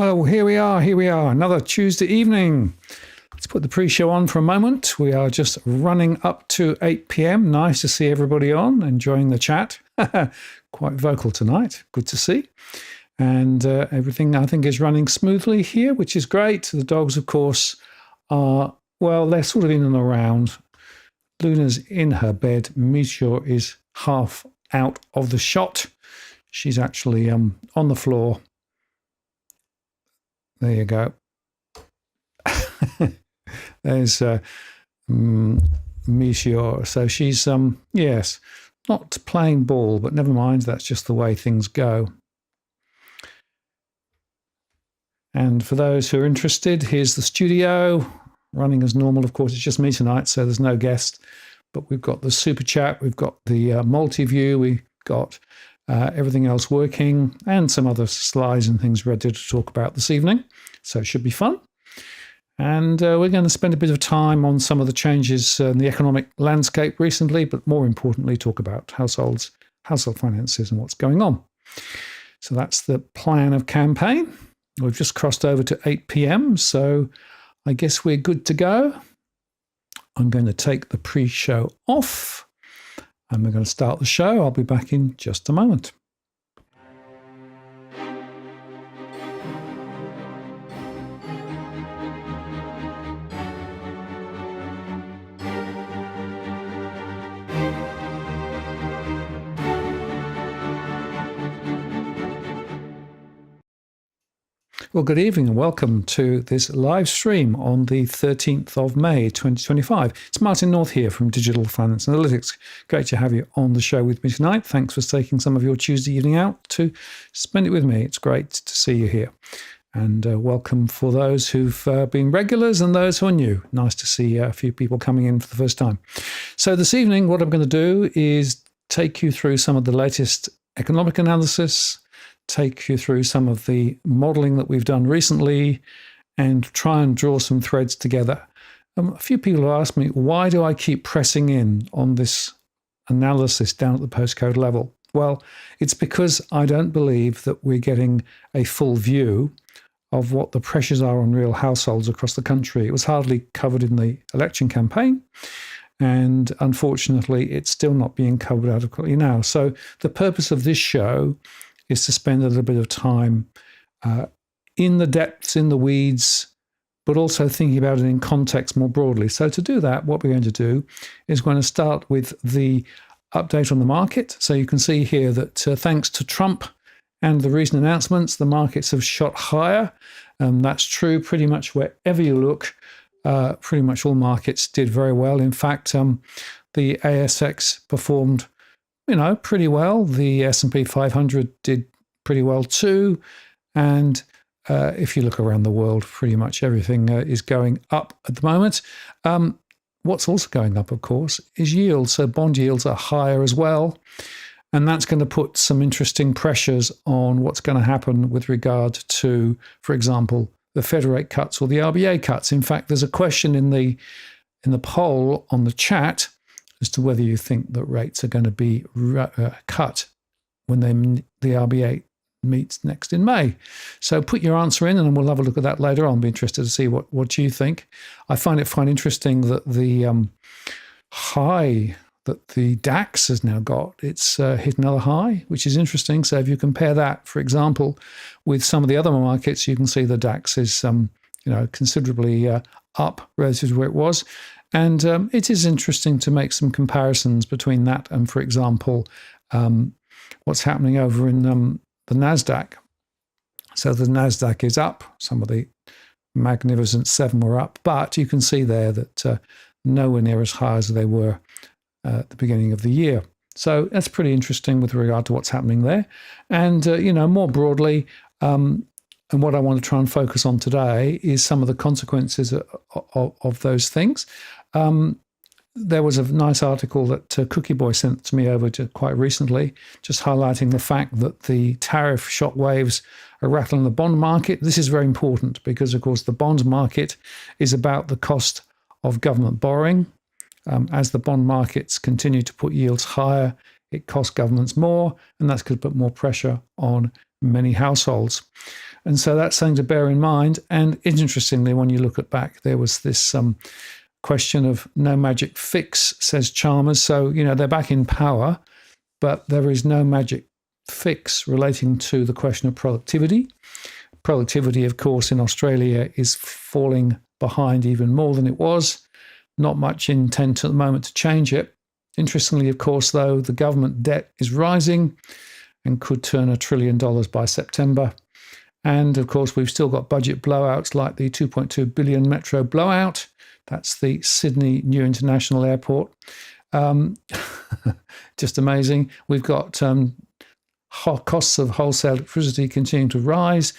Well, here we are, another Tuesday evening. Let's put the pre-show on for a moment. We are just running up to 8 p.m. Nice to see everybody on, enjoying the chat. Quite vocal tonight, good to see. And everything, I think, is running smoothly here, which is great. The dogs, of course, are, well, they're sort of in and around. Luna's in her bed. Meteor is half out of the shot. She's actually on the floor. There you go. There's Meteor. So she's, yes, not playing ball, but never mind. That's just the way things go. And for those who are interested, here's the studio. Running as normal, of course. It's just me tonight, so there's no guest. But we've got the super chat. We've got the multi-view. We've got everything else working, and some other slides and things ready to talk about this evening. So it should be fun. And we're going to spend a bit of time on some of the changes in the economic landscape recently, but more importantly, talk about household finances and what's going on. So that's the plan of campaign. We've just crossed over to 8 p.m, so I guess we're good to go. I'm going to take the pre-show off. And we're going to start the show. I'll be back in just a moment. Well, good evening and welcome to this live stream on the 13th of May, 2025. It's Martin North here from Digital Finance Analytics. Great to have you on the show with me tonight. Thanks for taking some of your Tuesday evening out to spend it with me. It's great to see you here. And welcome for those who've been regulars and those who are new. Nice to see a few people coming in for the first time. So this evening, what I'm going to do is take you through some of the latest economic analysis, take you through some of the modeling that we've done recently, and try and draw some threads together. A few people have asked me, why do I keep pressing in on this analysis down at the postcode level? Well, it's because I don't believe that we're getting a full view of what the pressures are on real households across the country. It was hardly covered in the election campaign, and unfortunately, it's still not being covered adequately now. So the purpose of this show is to spend a little bit of time in the depths, in the weeds, but also thinking about it in context more broadly. So to do that, what we're going to do is we're going to start with the update on the market. So you can see here that thanks to Trump and the recent announcements, the markets have shot higher. That's true pretty much wherever you look. Pretty much all markets did very well. In fact, the ASX performed pretty well. The S&P 500 did pretty well too. And if you look around the world, pretty much everything is going up at the moment. What's also going up, of course, is yields. So bond yields are higher as well. And that's going to put some interesting pressures on what's going to happen with regard to, for example, the Fed rate cuts or the RBA cuts. In fact, there's a question in the poll on the chat as to whether you think that rates are going to be cut when the RBA meets next in May. So put your answer in and we'll have a look at that later on. Be interested to see what you think. I find it interesting that the high that the DAX has now got, it's hit another high, which is interesting. So if you compare that, for example, with some of the other markets, you can see the DAX is considerably up relative to where it was. And it is interesting to make some comparisons between that and, for example, what's happening over in the NASDAQ. So the NASDAQ is up. Some of the Magnificent Seven were up. But you can see there that nowhere near as high as they were at the beginning of the year. So that's pretty interesting with regard to what's happening there. And, more broadly, and what I want to try and focus on today is some of the consequences of those things. There was a nice article that Cookie Boy sent to me over quite recently, just highlighting the fact that the tariff shockwaves are rattling the bond market. This is very important because, of course, the bond market is about the cost of government borrowing. As the bond markets continue to put yields higher, it costs governments more, and that's going to put more pressure on many households. And so that's something to bear in mind. And interestingly, when you look at back, there was this question of no magic fix, says Chalmers. So, they're back in power, but there is no magic fix relating to the question of productivity. Productivity, of course, in Australia is falling behind even more than it was. Not much intent at the moment to change it. Interestingly, of course, though, the government debt is rising and could turn $1 trillion by September. And of course, we've still got budget blowouts like the $2.2 billion metro blowout. That's the Sydney New International Airport. Just amazing. We've got costs of wholesale electricity continuing to rise.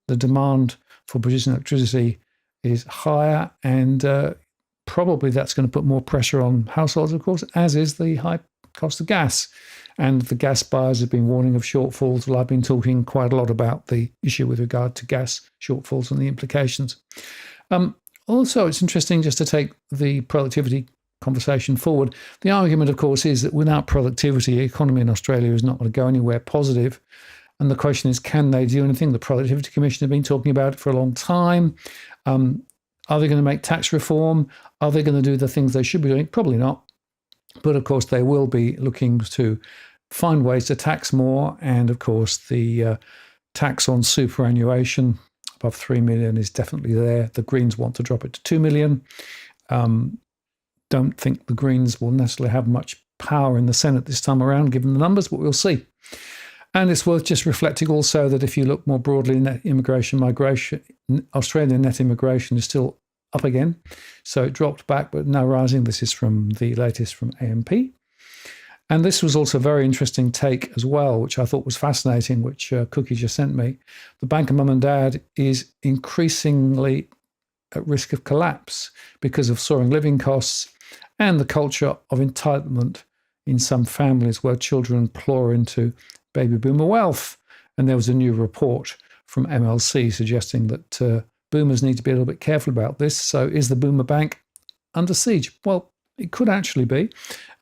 The demand for producing electricity is higher, and probably that's going to put more pressure on households, of course, as is the high cost of gas. And the gas buyers have been warning of shortfalls. Well, I've been talking quite a lot about the issue with regard to gas shortfalls and the implications. Also, it's interesting just to take the productivity conversation forward. The argument, of course, is that without productivity, the economy in Australia is not going to go anywhere positive. And the question is, can they do anything? The Productivity Commission have been talking about it for a long time. Are they going to make tax reform? Are they going to do the things they should be doing? Probably not. But of course, they will be looking to find ways to tax more. And of course, the tax on superannuation above 3 million is definitely there. The Greens want to drop it to 2 million. Don't think the Greens will necessarily have much power in the Senate this time around, given the numbers, but we'll see. And it's worth just reflecting also that if you look more broadly, net immigration, migration, Australian net immigration is still up again. So it dropped back, but now rising. This is from the latest from AMP. And this was also a very interesting take as well, which I thought was fascinating, which Cookie just sent me. The bank of mum and dad is increasingly at risk of collapse because of soaring living costs and the culture of entitlement in some families where children plow into baby boomer wealth. And there was a new report from MLC suggesting that boomers need to be a little bit careful about this. So is the boomer bank under siege? Well, it could actually be.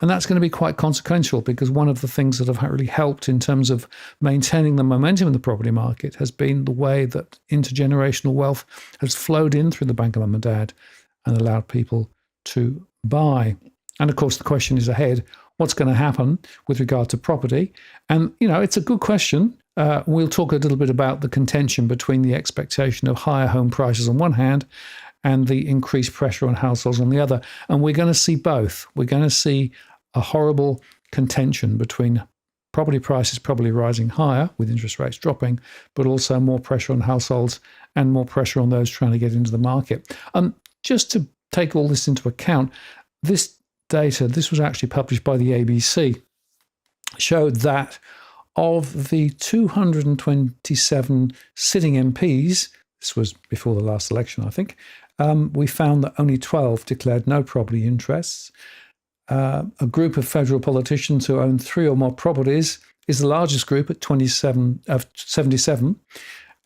And that's going to be quite consequential because one of the things that have really helped in terms of maintaining the momentum in the property market has been the way that intergenerational wealth has flowed in through the bank of mum and dad and allowed people to buy. And of course, the question is ahead, what's going to happen with regard to property? And, it's a good question. We'll talk a little bit about the contention between the expectation of higher home prices on one hand and the increased pressure on households on the other. And we're going to see both. We're going to see a horrible contention between property prices probably rising higher with interest rates dropping, but also more pressure on households and more pressure on those trying to get into the market. Just to take all this into account, this data, this was actually published by the ABC, showed that of the 227 sitting MPs, this was before the last election, I think, we found that only 12 declared no property interests. A group of federal politicians who own 3 or more properties is the largest group at 77,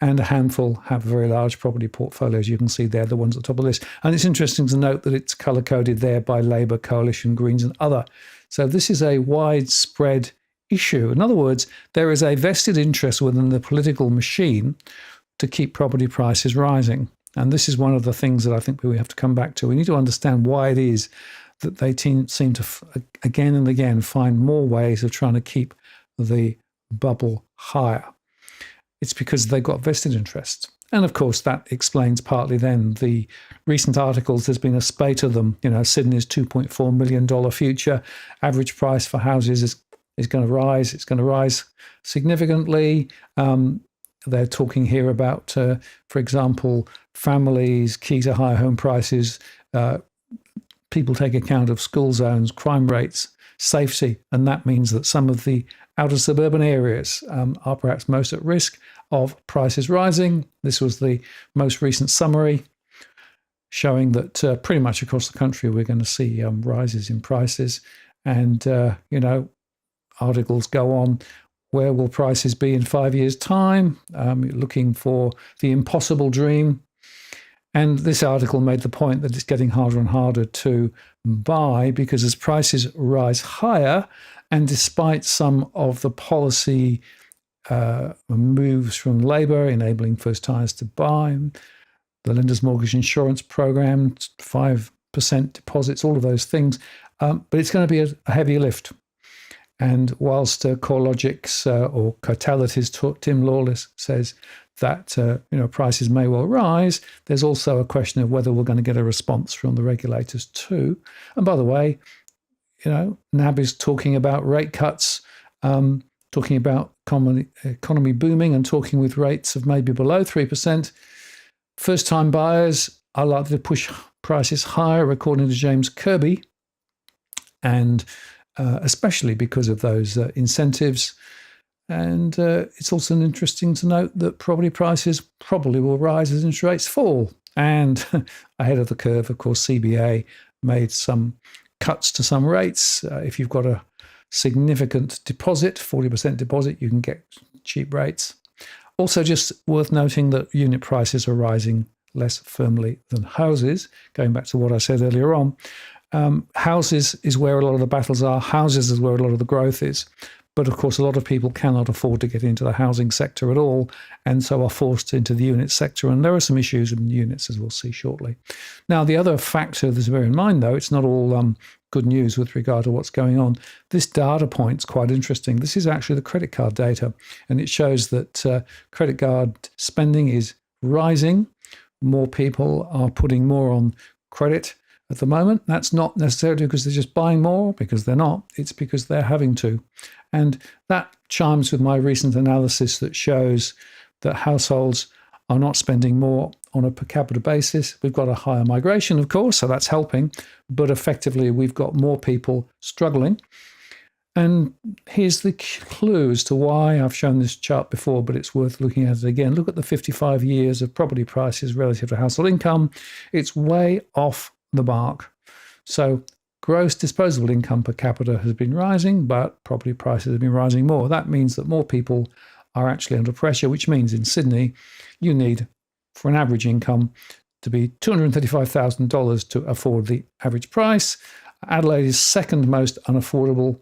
and a handful have very large property portfolios. You can see they're the ones at the top of the list. And it's interesting to note that it's colour-coded there by Labour, Coalition, Greens and other. So this is a widespread issue. In other words, there is a vested interest within the political machine to keep property prices rising. And this is one of the things that I think we have to come back to. We need to understand why it is that they seem to, again and again, find more ways of trying to keep the bubble higher. It's because they've got vested interests. And of course, that explains partly then the recent articles. There's been a spate of them. Sydney's $2.4 million future. Average price for houses is going to rise. It's going to rise significantly. They're talking here about, for example, families, key to higher home prices. People take account of school zones, crime rates, safety, and that means that some of the outer suburban areas are perhaps most at risk of prices rising. This was the most recent summary showing that pretty much across the country we're going to see rises in prices. And, articles go on, where will prices be in 5 years' time? Looking for the impossible dream. And this article made the point that it's getting harder and harder to buy because as prices rise higher, and despite some of the policy moves from Labour enabling first timers to buy, the Lenders Mortgage Insurance Program, 5% deposits, all of those things. But it's going to be a heavy lift. And whilst CoreLogic's or Cotality's Tim Lawless says that prices may well rise, there's also a question of whether we're going to get a response from the regulators too. And by the way, NAB is talking about rate cuts, talking about economy booming and talking with rates of maybe below 3%. First-time buyers are likely to push prices higher, according to James Kirby, and especially because of those incentives. And it's also interesting to note that property prices probably will rise as interest rates fall. And ahead of the curve, of course, CBA made some cuts to some rates. If you've got a significant deposit, 40% deposit, you can get cheap rates. Also, just worth noting that unit prices are rising less firmly than houses. Going back to what I said earlier on, houses is where a lot of the battles are. Houses is where a lot of the growth is. But of course, a lot of people cannot afford to get into the housing sector at all, and so are forced into the unit sector. And there are some issues in units, as we'll see shortly. Now, the other factor that's bear in mind, though, it's not all good news with regard to what's going on. This data point's quite interesting. This is actually the credit card data, and it shows that credit card spending is rising. More people are putting more on credit at the moment. That's not necessarily because they're just buying more, because they're not. It's because they're having to. And that chimes with my recent analysis that shows that households are not spending more on a per capita basis. We've got a higher migration, of course, so that's helping. But effectively, we've got more people struggling. And here's the clue as to why. I've shown this chart before, but it's worth looking at it again. Look at the 55 years of property prices relative to household income. It's way off the mark. So gross disposable income per capita has been rising, but property prices have been rising more. That means that more people are actually under pressure, which means in Sydney, you need, for an average income, to be $235,000 to afford the average price. Adelaide is second most unaffordable,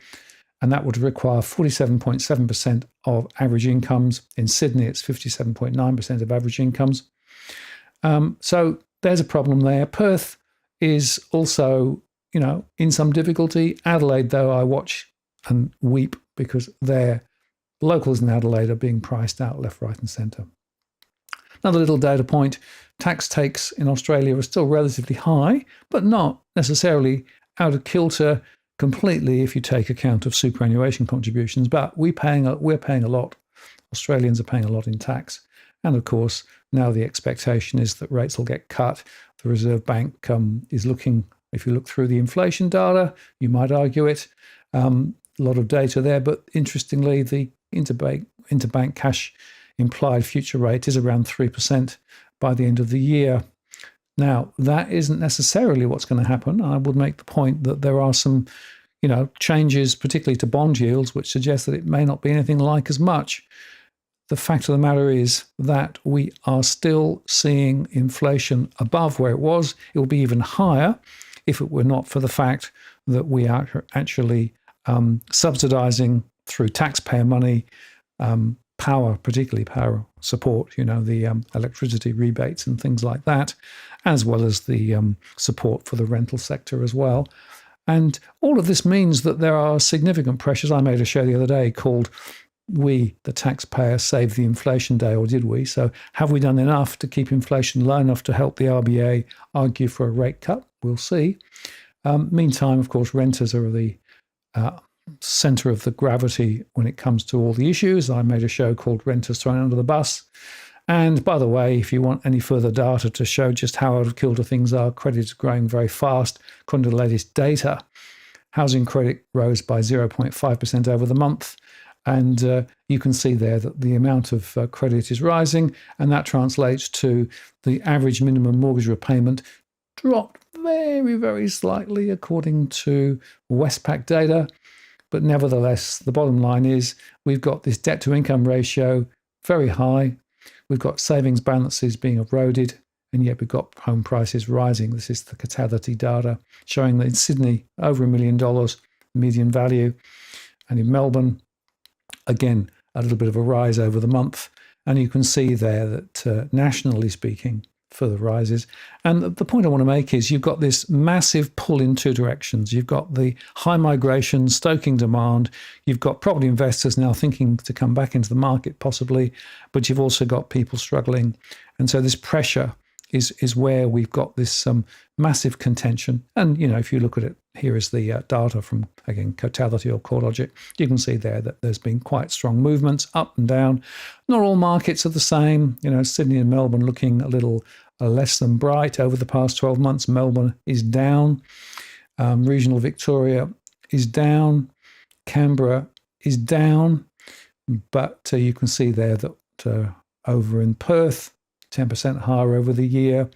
and that would require 47.7% of average incomes. In Sydney, it's 57.9% of average incomes. So there's a problem there. Perth is also, in some difficulty. Adelaide, though, I watch and weep because their locals in Adelaide are being priced out left, right and centre. Another little data point, tax takes in Australia are still relatively high, but not necessarily out of kilter completely if you take account of superannuation contributions. But we're paying a lot. Australians are paying a lot in tax. And of course, now the expectation is that rates will get cut. The Reserve Bank is looking, if you look through the inflation data, you might argue it. A lot of data there, but interestingly, the interbank cash implied future rate is around 3% by the end of the year. Now, that isn't necessarily what's going to happen. I would make the point that there are some, changes, particularly to bond yields, which suggest that it may not be anything like as much. The fact of the matter is that we are still seeing inflation above where it was. It will be even higher if it were not for the fact that we are actually subsidizing through taxpayer money power, particularly power support, the electricity rebates and things like that, as well as the support for the rental sector as well. And all of this means that there are significant pressures. I made a show the other day called We, the Taxpayer, Saved the Inflation Day, or did we? So have we done enough to keep inflation low enough to help the RBA argue for a rate cut? We'll see. Meantime, of course, renters are the centre of the gravity when it comes to all the issues. I made a show called Renters Thrown Under the Bus. And by the way, if you want any further data to show just how out of kilter things are, credit is growing very fast. According to the latest data, housing credit rose by 0.5% over the month. And you can see there that the amount of credit is rising, and that translates to the average minimum mortgage repayment dropped very, very slightly according to Westpac data. But nevertheless, the bottom line is we've got this debt to income ratio very high. We've got savings balances being eroded, and yet we've got home prices rising. This is the Cottality data showing that in Sydney, over $1 million median value. And in Melbourne, again, a little bit of a rise over the month. And you can see there that nationally speaking, further rises. And the point I want to make is you've got this massive pull in two directions. You've got the high migration, stoking demand. You've got property investors now thinking to come back into the market possibly, but you've also got people struggling. And so this pressure is where we've got this massive contention. And, if you look at it, here is the data from, again, Cotality or CoreLogic. You can see there that there's been quite strong movements up and down. Not all markets are the same. Sydney and Melbourne looking a little less than bright over the past 12 months. Melbourne is down. Regional Victoria is down. Canberra is down. But you can see there that over in Perth, 10% higher over the year.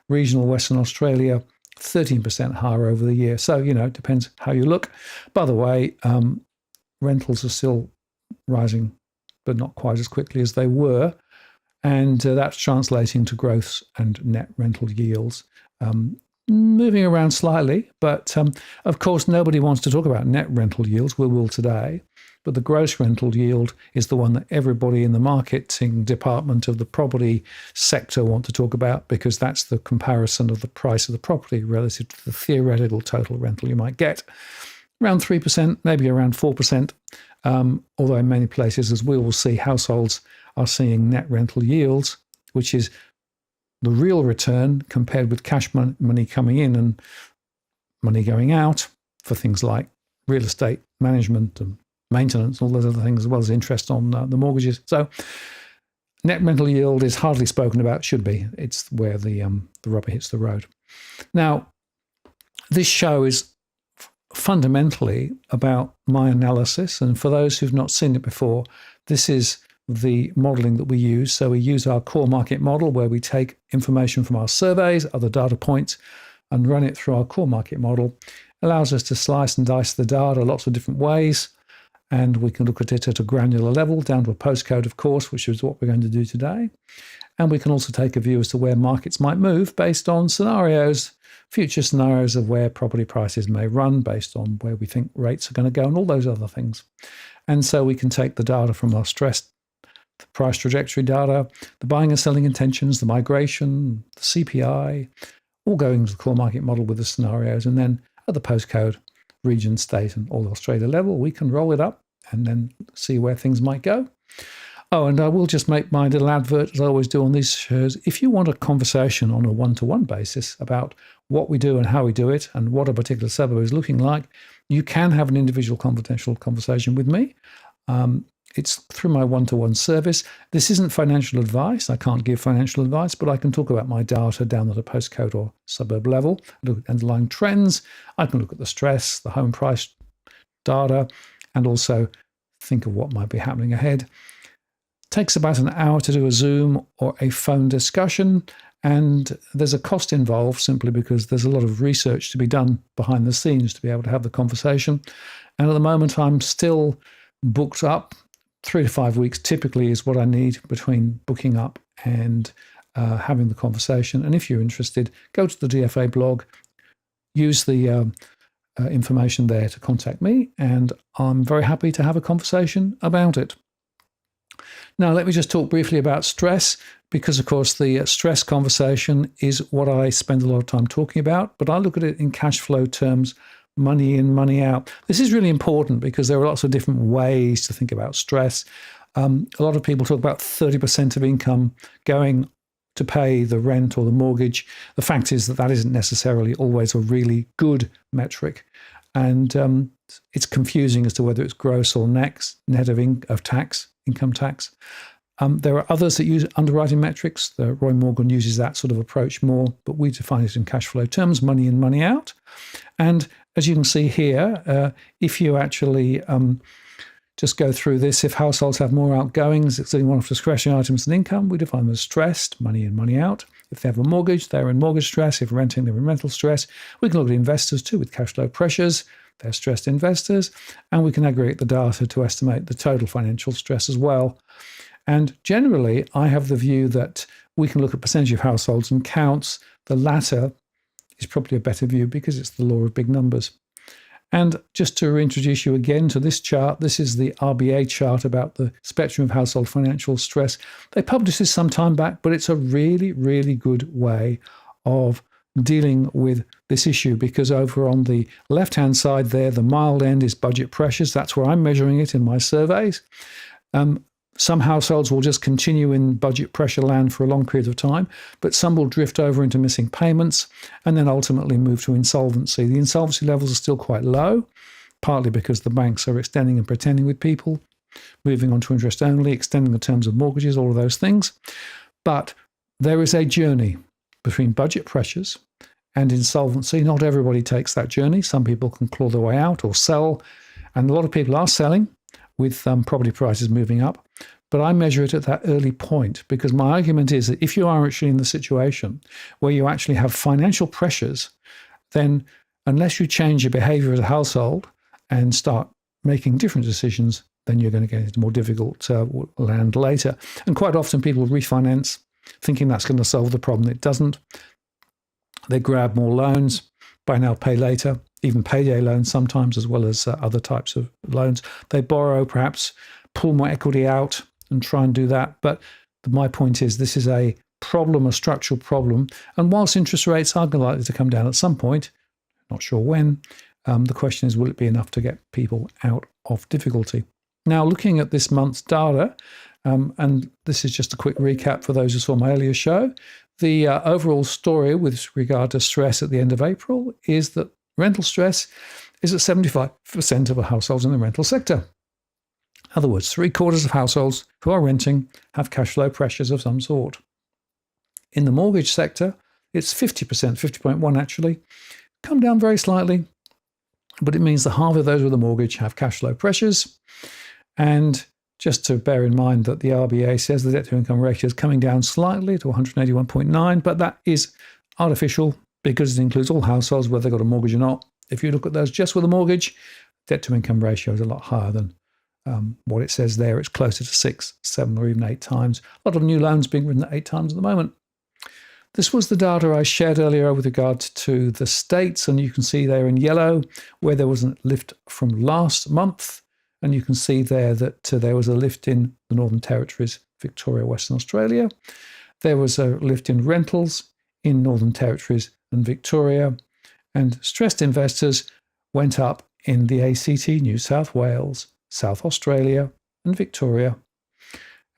Regional Western Australia, 13% higher over the year. So, it depends how you look. By the way, rentals are still rising, but not quite as quickly as they were. And that's translating to growth and net rental yields. Moving around slightly, but of course, nobody wants to talk about net rental yields. We will today. But the gross rental yield is the one that everybody in the marketing department of the property sector want to talk about, because that's the comparison of the price of the property relative to the theoretical total rental you might get. Around 3%, maybe around 4%, although in many places, as we will see, households are seeing net rental yields, which is the real return compared with cash money coming in and money going out for things like real estate management and maintenance, all those other things, as well as interest on the mortgages. So net rental yield is hardly spoken about, should be. It's where the rubber hits the road. Now, this show is fundamentally about my analysis. And for those who've not seen it before, this is the modeling that we use. So we use our core market model, where we take information from our surveys, other data points, and run it through our core market model. It allows us to slice and dice the data lots of different ways. And we can look at it at a granular level, down to a postcode, of course, which is what we're going to do today. And we can also take a view as to where markets might move based on scenarios, future scenarios of where property prices may run based on where we think rates are going to go and all those other things. And so we can take the data from our stress, the price trajectory data, the buying and selling intentions, the migration, the CPI, all going into the core market model with the scenarios. And then at the postcode, region, state, and all Australia level, we can roll it up and then see where things might go. Oh, and I will just make my little advert, as I always do on these shows. If you want a conversation on a one-to-one basis about what we do and how we do it and what a particular suburb is looking like, you can have an individual confidential conversation with me. It's through my one-to-one service. This isn't financial advice. I can't give financial advice, but I can talk about my data down at a postcode or suburb level, look at underlying trends. I can look at the stress, the home price data, and also think of what might be happening ahead. It takes about an hour to do a Zoom or a phone discussion, and there's a cost involved simply because there's a lot of research to be done behind the scenes to be able to have the conversation. And at the moment, I'm still booked up. 3 to 5 weeks typically is what I need between booking up and having the conversation. And if you're interested, go to the DFA blog, use the information there to contact me, and I'm very happy to have a conversation about it. Now, let me just talk briefly about stress, because, of course, the stress conversation is what I spend a lot of time talking about, but I look at it in cash flow terms, money in, money out. This is really important because there are lots of different ways to think about stress. A lot of people talk about 30% of income going to pay the rent or the mortgage. The fact is that that isn't necessarily always a really good metric. And it's confusing as to whether it's gross or net of tax, income tax. There are others that use underwriting metrics. The Roy Morgan uses that sort of approach more, but we define it in cash flow terms, money in, money out. And as you can see here, if you actually just go through this, if households have more outgoings, excluding one-off discretionary items than income, we define them as stressed, money in, money out. If they have a mortgage, they're in mortgage stress. If renting, they're in rental stress. We can look at investors too with cash flow pressures. They're stressed investors. And we can aggregate the data to estimate the total financial stress as well. And generally, I have the view that we can look at percentage of households and counts. The latter is probably a better view because it's the law of big numbers. And just to reintroduce you again to this chart, this is the RBA chart about the spectrum of household financial stress. They published this some time back, but it's a really, really good way of dealing with this issue, because over on the left-hand side there, the mild end is budget pressures. That's where I'm measuring it in my surveys. Some households will just continue in budget pressure land for a long period of time, but some will drift over into missing payments and then ultimately move to insolvency. The insolvency levels are still quite low, partly because the banks are extending and pretending with people, moving on to interest only, extending the terms of mortgages, all of those things. But there is a journey between budget pressures and insolvency. Not everybody takes that journey. Some people can claw their way out or sell, and a lot of people are selling with property prices moving up. But I measure it at that early point, because my argument is that if you are actually in the situation where you actually have financial pressures, then unless you change your behavior as a household and start making different decisions, then you're going to get into more difficult land later. And quite often people refinance thinking that's going to solve the problem. It doesn't. They grab more loans, buy now, pay later, even payday loans sometimes, as well as other types of loans. They borrow, perhaps pull more equity out and try and do that. But my point is, this is a problem, a structural problem. And whilst interest rates are likely to come down at some point, not sure when, the question is, will it be enough to get people out of difficulty? Now, looking at this month's data, and this is just a quick recap for those who saw my earlier show, the overall story with regard to stress at the end of April is that rental stress is at 75% of the households in the rental sector. In other words, 3/4 of households who are renting have cash flow pressures of some sort. In the mortgage sector, it's 50%, 50.1 actually, come down very slightly, but it means that half of those with a mortgage have cash flow pressures. And just to bear in mind that the RBA says the debt-to-income ratio is coming down slightly to 181.9, but that is artificial because it includes all households, whether they've got a mortgage or not. If you look at those just with a mortgage, debt-to-income ratio is a lot higher than what it says there. It's closer to 6, 7, or even 8 times. A lot of new loans being written at 8 times at the moment. This was the data I shared earlier with regard to the states, and you can see there in yellow where there was a lift from last month, and you can see there that there was a lift in the Northern Territories, Victoria, Western Australia. There was a lift in rentals in Northern Territories and Victoria, and stressed investors went up in the ACT, New South Wales, South Australia and Victoria,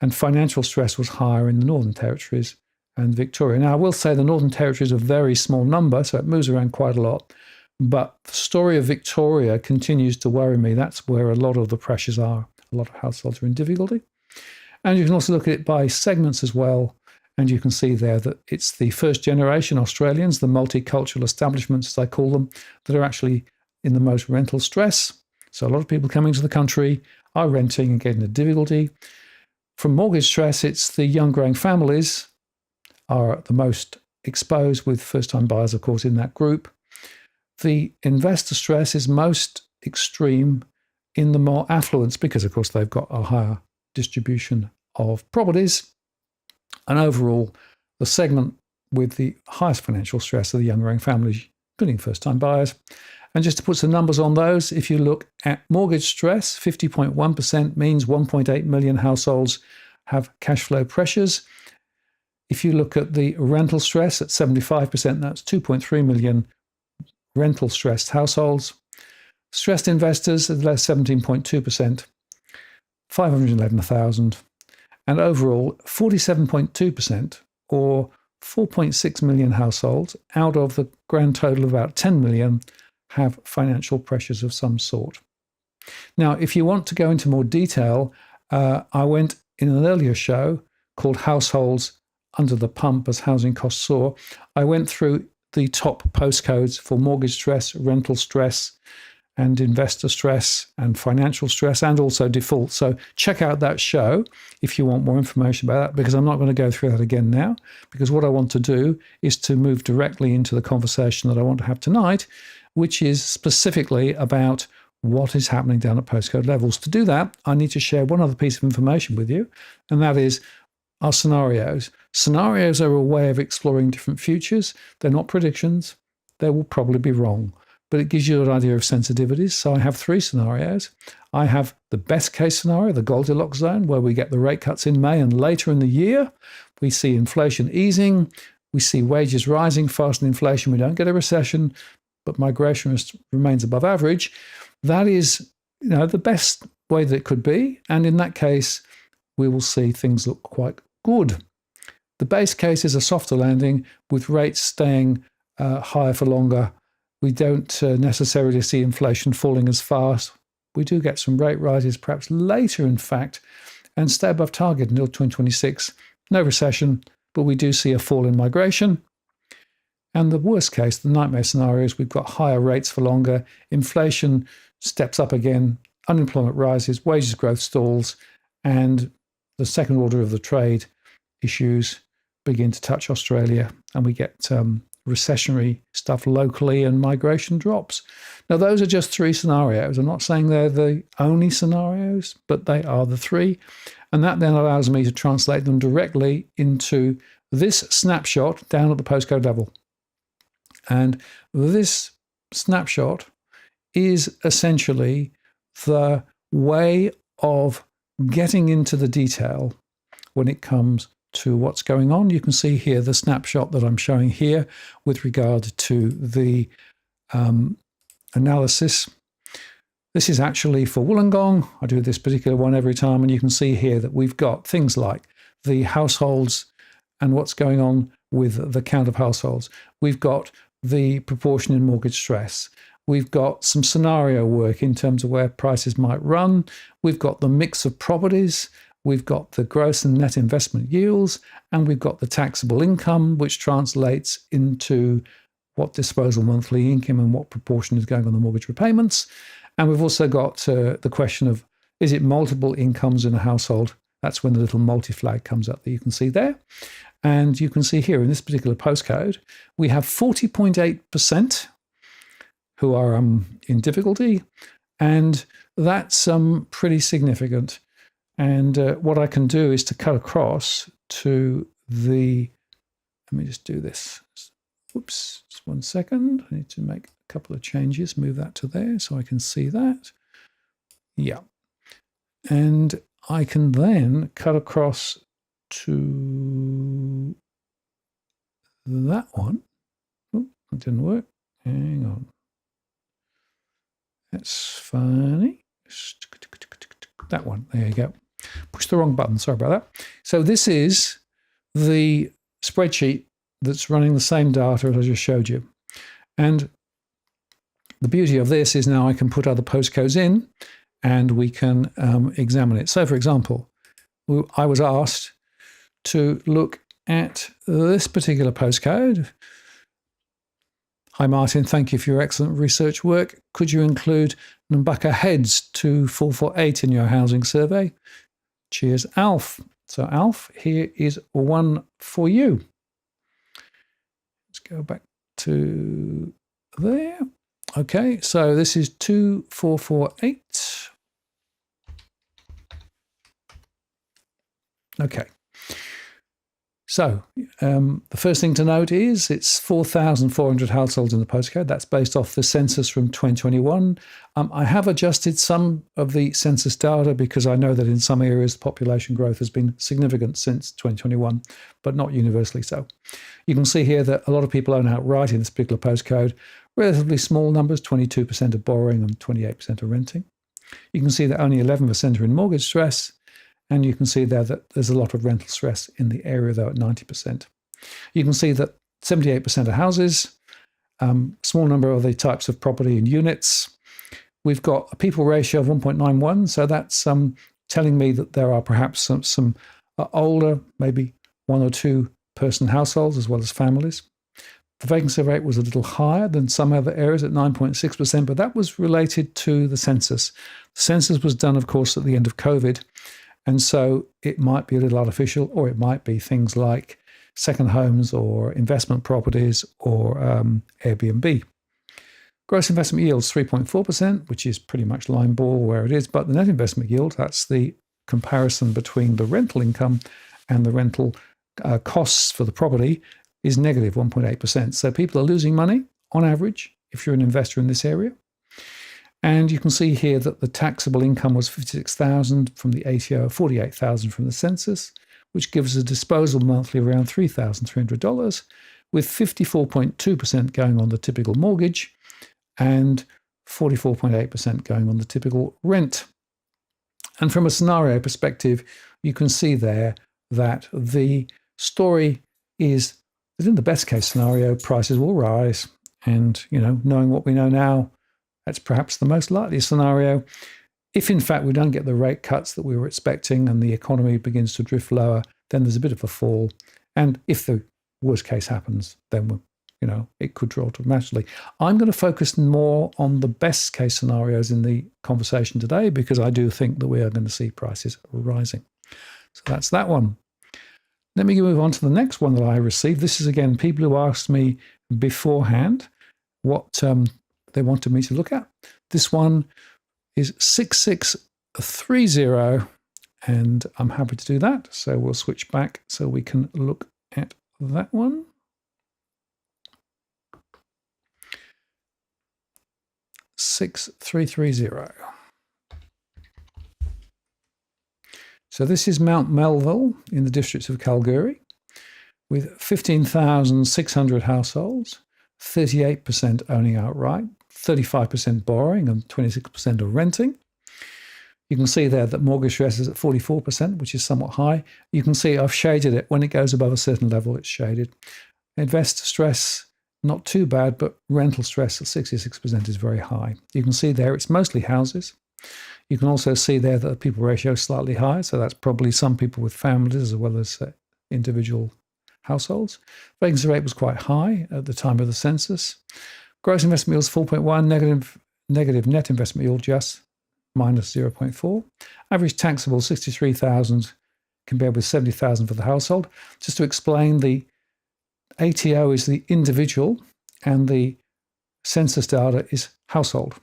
and financial stress was higher in the Northern Territories and Victoria. Now, I will say the Northern Territory is a very small number, so it moves around quite a lot. But the story of Victoria continues to worry me. That's where a lot of the pressures are. A lot of households are in difficulty. And you can also look at it by segments as well. And you can see there that it's the first generation Australians, the multicultural establishments, as I call them, that are actually in the most rental stress. So a lot of people coming to the country are renting and getting into difficulty. From mortgage stress, it's the young growing families are the most exposed, with first-time buyers, of course, in that group. The investor stress is most extreme in the more affluents because, of course, they've got a higher distribution of properties. And overall, the segment with the highest financial stress are the young growing families, including first-time buyers. And just to put some numbers on those, if you look at mortgage stress, 50.1% means 1.8 million households have cash flow pressures. If you look at the rental stress at 75%, that's 2.3 million rental stressed households. Stressed investors at 17.2%, 511,000. And overall, 47.2%, or 4.6 million households out of the grand total of about 10 million have financial pressures of some sort. Now, if you want to go into more detail, I went in an earlier show called Households Under the Pump as Housing Costs Soar. I went through the top postcodes for mortgage stress, rental stress, and investor stress, and financial stress, and also default. So check out that show if you want more information about that, because I'm not going to go through that again now, because what I want to do is to move directly into the conversation that I want to have tonight, which is specifically about what is happening down at postcode levels. To do that, I need to share one other piece of information with you, and that is our scenarios. Scenarios are a way of exploring different futures. They're not predictions. They will probably be wrong. but it gives you an idea of sensitivities. So I have 3 scenarios. I have the best case scenario, the Goldilocks zone, where we get the rate cuts in May, and later in the year, we see inflation easing, we see wages rising faster than inflation, we don't get a recession, but migration remains above average. That is, the best way that it could be. And in that case, we will see things look quite good. The base case is a softer landing with rates staying higher for longer. We don't necessarily see inflation falling as fast. We do get some rate rises perhaps later, in fact, and stay above target until 2026. No recession, but we do see a fall in migration. And the worst case, the nightmare scenario, is we've got higher rates for longer, inflation steps up again, unemployment rises, wages growth stalls, and the second order of the trade issues begin to touch Australia, and we get recessionary stuff locally and migration drops. Now, those are just 3 scenarios. I'm not saying they're the only scenarios, but they are the 3. And that then allows me to translate them directly into this snapshot down at the postcode level. And this snapshot is essentially the way of getting into the detail when it comes to what's going on. You can see here the snapshot that I'm showing here with regard to the analysis. This is actually for Wollongong. I do this particular one every time, and you can see here that we've got things like the households and what's going on with the count of households. We've got the proportion in mortgage stress. We've got some scenario work in terms of where prices might run. We've got the mix of properties. We've got the gross and net investment yields, and we've got the taxable income, which translates into what disposal monthly income and what proportion is going on the mortgage repayments. And we've also got the question of, is it multiple incomes in a household? That's when the little multi-flag comes up that you can see there. And you can see here in this particular postcode, we have 40.8% who are in difficulty, and that's pretty significant. And what I can do is to cut across to the, let me just do this. Whoops, just 1 second. I need to make a couple of changes, move that to there so I can see that. Yeah. And I can then cut across to that one. Oh, that didn't work. Hang on. That's funny. That one. There you go. Push the wrong button. Sorry about that. So this is the spreadsheet that's running the same data as I just showed you. And the beauty of this is now I can put other postcodes in and we can examine it. So, for example, I was asked to look at this particular postcode. Hi, Martin. Thank you for your excellent research work. Could you include Nambucca Heads 2448 in your housing survey? Cheers, Alf. So, Alf, here is one for you. Let's go back to there. Okay, so this is 2448. Okay. So the first thing to note is it's 4,400 households in the postcode. That's based off the census from 2021. I have adjusted some of the census data because I know that in some areas population growth has been significant since 2021, but not universally so. You can see here that a lot of people own outright in this particular postcode. Relatively small numbers, 22% are borrowing and 28% are renting. You can see that only 11% are in mortgage stress. And you can see there that there's a lot of rental stress in the area, though, at 90%. You can see that 78% are houses, small number of the types of property and units. We've got a people ratio of 1.91, so that's telling me that there are perhaps some older, maybe 1 or 2 person households as well as families. The vacancy rate was a little higher than some other areas at 9.6%, but that was related to the census. The census was done, of course, at the end of COVID. And so it might be a little artificial, or it might be things like second homes or investment properties or Airbnb. Gross investment yield is 3.4%, which is pretty much line ball where it is. But the net investment yield, that's the comparison between the rental income and the rental costs for the property, is negative 1.8%. So people are losing money on average if you're an investor in this area. And you can see here that the taxable income was $56,000 from the ATO, $48,000 from the census, which gives us a disposable monthly of around $3,300, with 54.2% going on the typical mortgage and 44.8% going on the typical rent. And from a scenario perspective, you can see there that the story is that in the best case scenario, prices will rise. And, knowing what we know now, that's perhaps the most likely scenario. If in fact we don't get the rate cuts that we were expecting and the economy begins to drift lower, then there's a bit of a fall. And if the worst case happens, then it could drop dramatically. I'm going to focus more on the best case scenarios in the conversation today, because I do think that we are going to see prices rising. So that's that one. Let me move on to the next one that I received. This is, again, people who asked me beforehand what they wanted me to look at. This one is 6630, and I'm happy to do that. So we'll switch back so we can look at that one. $6,330. So this is Mount Melville in the district of Calgary, with 15,600 households, 38% owning outright, 35% borrowing, and 26% of renting. You can see there that mortgage stress is at 44%, which is somewhat high. You can see I've shaded it. When it goes above a certain level, it's shaded. Investor stress, not too bad, but rental stress at 66% is very high. You can see there it's mostly houses. You can also see there that the people ratio is slightly higher, so that's probably some people with families as well as individual households. Vacancy rate was quite high at the time of the census. Gross investment yield is 4.1, negative net investment yield just minus 0.4. Average taxable 63,000 compared with 70,000 for the household. Just to explain, the ATO is the individual and the census data is household.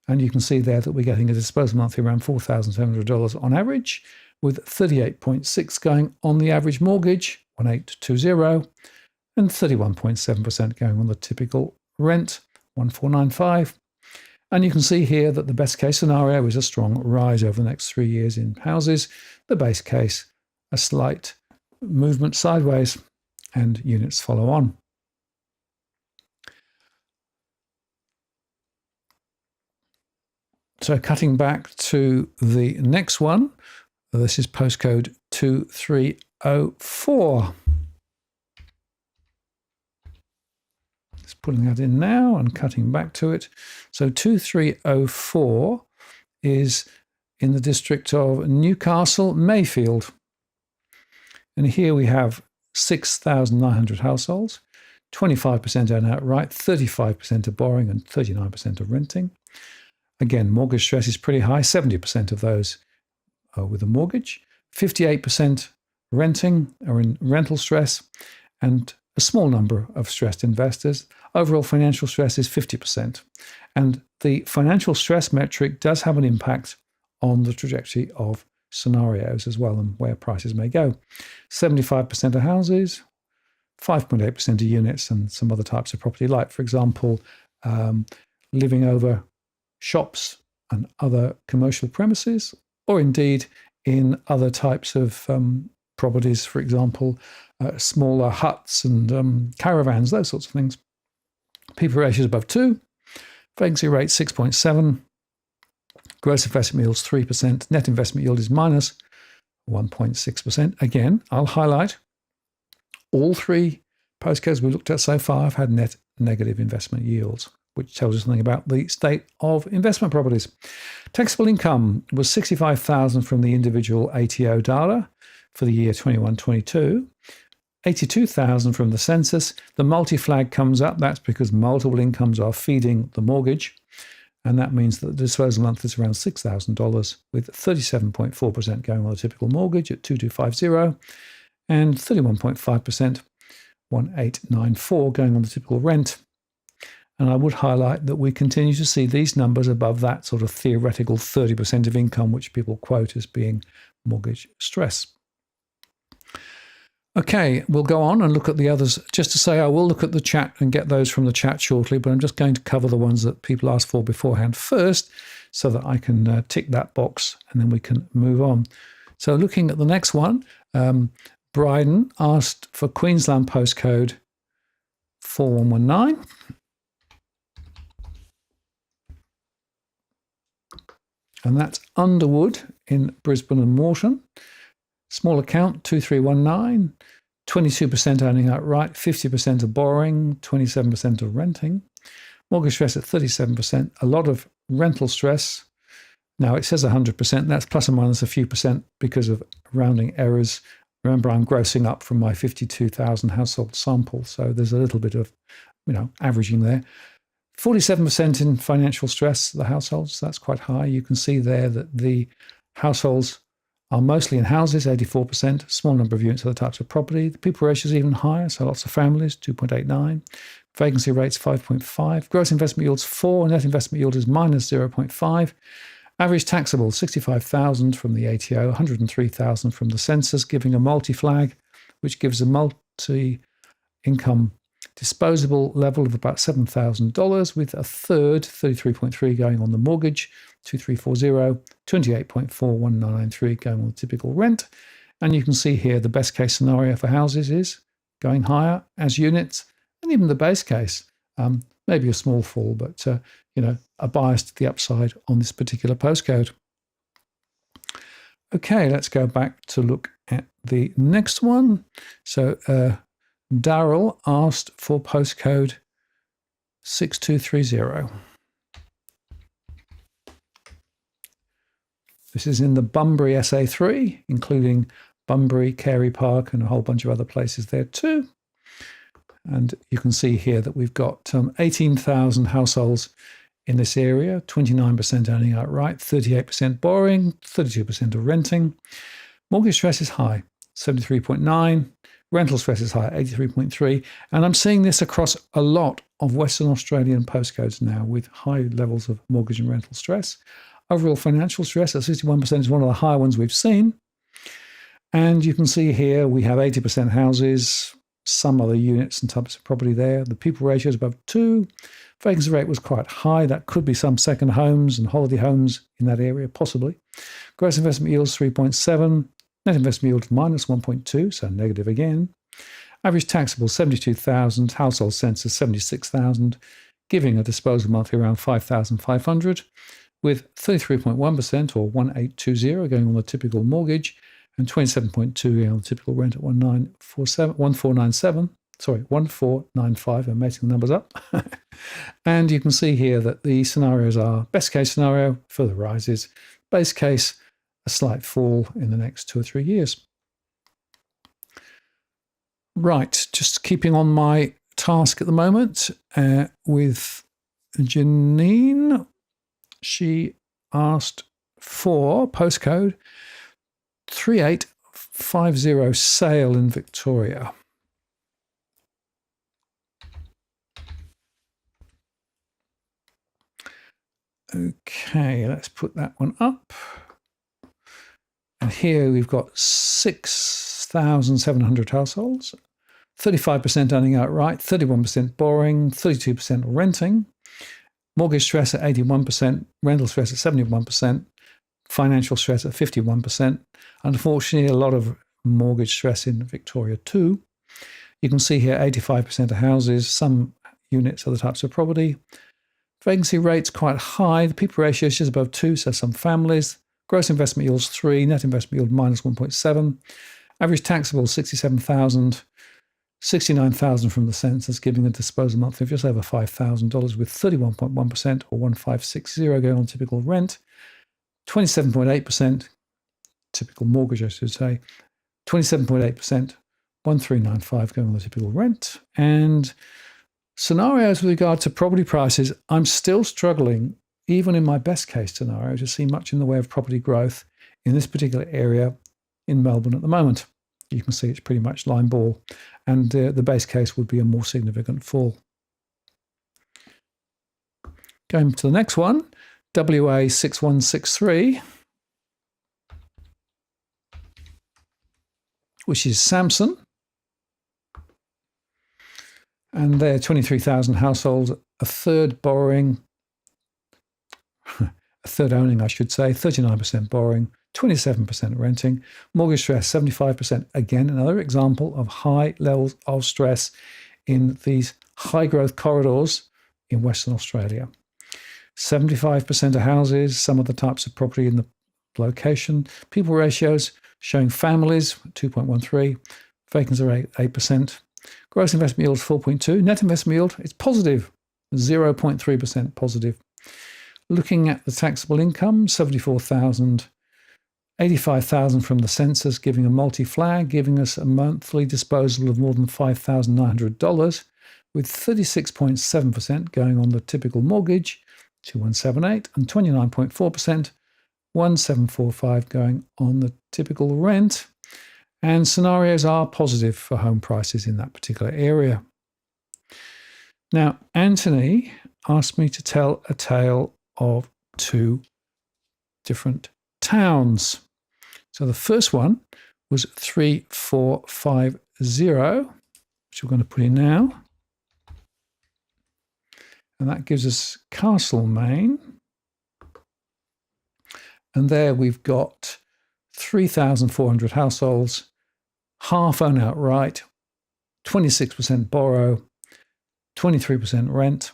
And you can see there that we're getting a disposable monthly around $4,700 on average, with 38.6 going on the average mortgage, 1820, and 31.7% going on the typical rent, 1495. And you can see here that the best case scenario is a strong rise over the next 3 years in houses. The base case, a slight movement sideways, and units follow on. So cutting back to the next one, this is postcode 2304. Just putting that in now and cutting back to it. So 2304 is in the district of Newcastle, Mayfield. And here we have 6,900 households, 25% own outright, 35% of borrowing, and 39% of renting. Again, mortgage stress is pretty high, 70% of those are with a mortgage, 58% renting or in rental stress, and a small number of stressed investors. Overall financial stress is 50%. And the financial stress metric does have an impact on the trajectory of scenarios as well and where prices may go. 75% of houses, 5.8% of units, and some other types of property, like, for example, living over shops and other commercial premises, or indeed in other types of properties, for example, smaller huts and caravans, those sorts of things. People ratios above 2, vacancy rate 6.7, gross investment yield is 3%, net investment yield is minus 1.6%. Again, I'll highlight all three postcodes we looked at so far have had net negative investment yields, which tells us something about the state of investment properties. Taxable income was $65,000 from the individual ATO data for the year 21-22, $82,000 from the census. The multi-flag comes up. That's because multiple incomes are feeding the mortgage. And that means that the disposable month is around $6,000, with 37.4% going on the typical mortgage at 2250 and 31.5%, 1894, going on the typical rent. And I would highlight that we continue to see these numbers above that sort of theoretical 30% of income, which people quote as being mortgage stress. Okay, we'll go on and look at the others. Just to say, I will look at the chat and get those from the chat shortly, but I'm just going to cover the ones that people asked for beforehand first so that I can tick that box and then we can move on. So looking at the next one, Bryden asked for Queensland postcode 4119. And that's Underwood in Brisbane and Moreton. Small account 2319, 22% owning outright, 50% of borrowing, 27% of renting. Mortgage stress at 37%, a lot of rental stress. Now it says 100%, that's plus or minus a few percent because of rounding errors. Remember, I'm grossing up from my 52,000 household sample, so there's a little bit of, averaging there. 47% in financial stress, the households, that's quite high. You can see there that the households are mostly in houses, 84%, small number of units, other types of property. The people ratio is even higher, so lots of families, 2.89. Vacancy rates, 5.5. Gross investment yields, 4. Net investment yield is minus 0.5. Average taxable, 65,000 from the ATO, 103,000 from the census, giving a multi-flag, which gives a multi-income disposable level of about $7,000, with a third, 33.3, going on the mortgage, 2340, 28.41993 going on the typical rent. And you can see here the best case scenario for houses is going higher as units, and even the base case, maybe a small fall, but a bias to the upside on this particular postcode. Okay, let's go back to look at the next one. So Daryl asked for postcode 6230. This is in the Bunbury SA3, including Bunbury, Carey Park, and a whole bunch of other places there too. And you can see here that we've got 18,000 households in this area, 29% owning outright, 38% borrowing, 32% of renting. Mortgage stress is high, 73.9. Rental stress is high, 83.3. And I'm seeing this across a lot of Western Australian postcodes now with high levels of mortgage and rental stress. Overall financial stress at 61% is one of the higher ones we've seen. And you can see here we have 80% houses, some other units and types of property there. The people ratio is above 2. Vacancy rate was quite high. That could be some second homes and holiday homes in that area, possibly. Gross investment yield is 3.7. Net investment yield minus 1.2, so negative again. Average taxable 72,000. Household census 76,000, giving a disposal monthly around 5,500, with 33.1% or 1,820 going on the typical mortgage, and 27.2 on the typical rent at 1497. Sorry, 1495. I'm making the numbers up. And you can see here that the scenarios are best case scenario, further rises, base case, a slight fall in the next 2 or 3 years. Right, just keeping on my task at the moment with Janine. She asked for postcode 3850 Sale in Victoria. Okay, let's put that one up. And here we've got 6,700 households, 35% owning outright, 31% borrowing, 32% renting. Mortgage stress at 81%, rental stress at 71%, financial stress at 51%. Unfortunately, a lot of mortgage stress in Victoria too. You can see here 85% of houses, some units, other types of property. Vacancy rate's quite high. The people ratio is just above 2, so some families. Gross investment yield's 3, net investment yield minus 1.7. Average taxable 67,000, 69,000 from the census, giving a disposal monthly of just over $5,000 with 31.1% or 1,560 going on typical rent. 27.8%, typical mortgage I should say, 27.8%, 1,395 going on the typical rent. And scenarios with regard to property prices, I'm still struggling, even in my best case scenario, to see much in the way of property growth in this particular area in Melbourne at the moment. You can see it's pretty much line ball, and the base case would be a more significant fall. Going to the next one, WA 6163, which is Samson. And there are 23,000 households, a third borrowing, a third owning, I should say, 39% borrowing, 27% renting, mortgage stress, 75%. Again, another example of high levels of stress in these high growth corridors in Western Australia. 75% of houses, some of the types of property in the location, people ratios showing families, 2.13, vacancy rate, 8%. Gross investment yield is 4.2. Net investment yield, it's positive, 0.3% positive. Looking at the taxable income, 74,000, 85,000 from the census, giving a multi-flag, giving us a monthly disposal of more than $5,900, with 36.7% going on the typical mortgage, 2178, and 29.4%, 1745 going on the typical rent. And scenarios are positive for home prices in that particular area. Now, Anthony asked me to tell a tale of two different towns. So the first one was 3450, which we're going to put in now. And that gives us Castlemaine. And there we've got 3,400 households, half own outright, 26% borrow, 23% rent.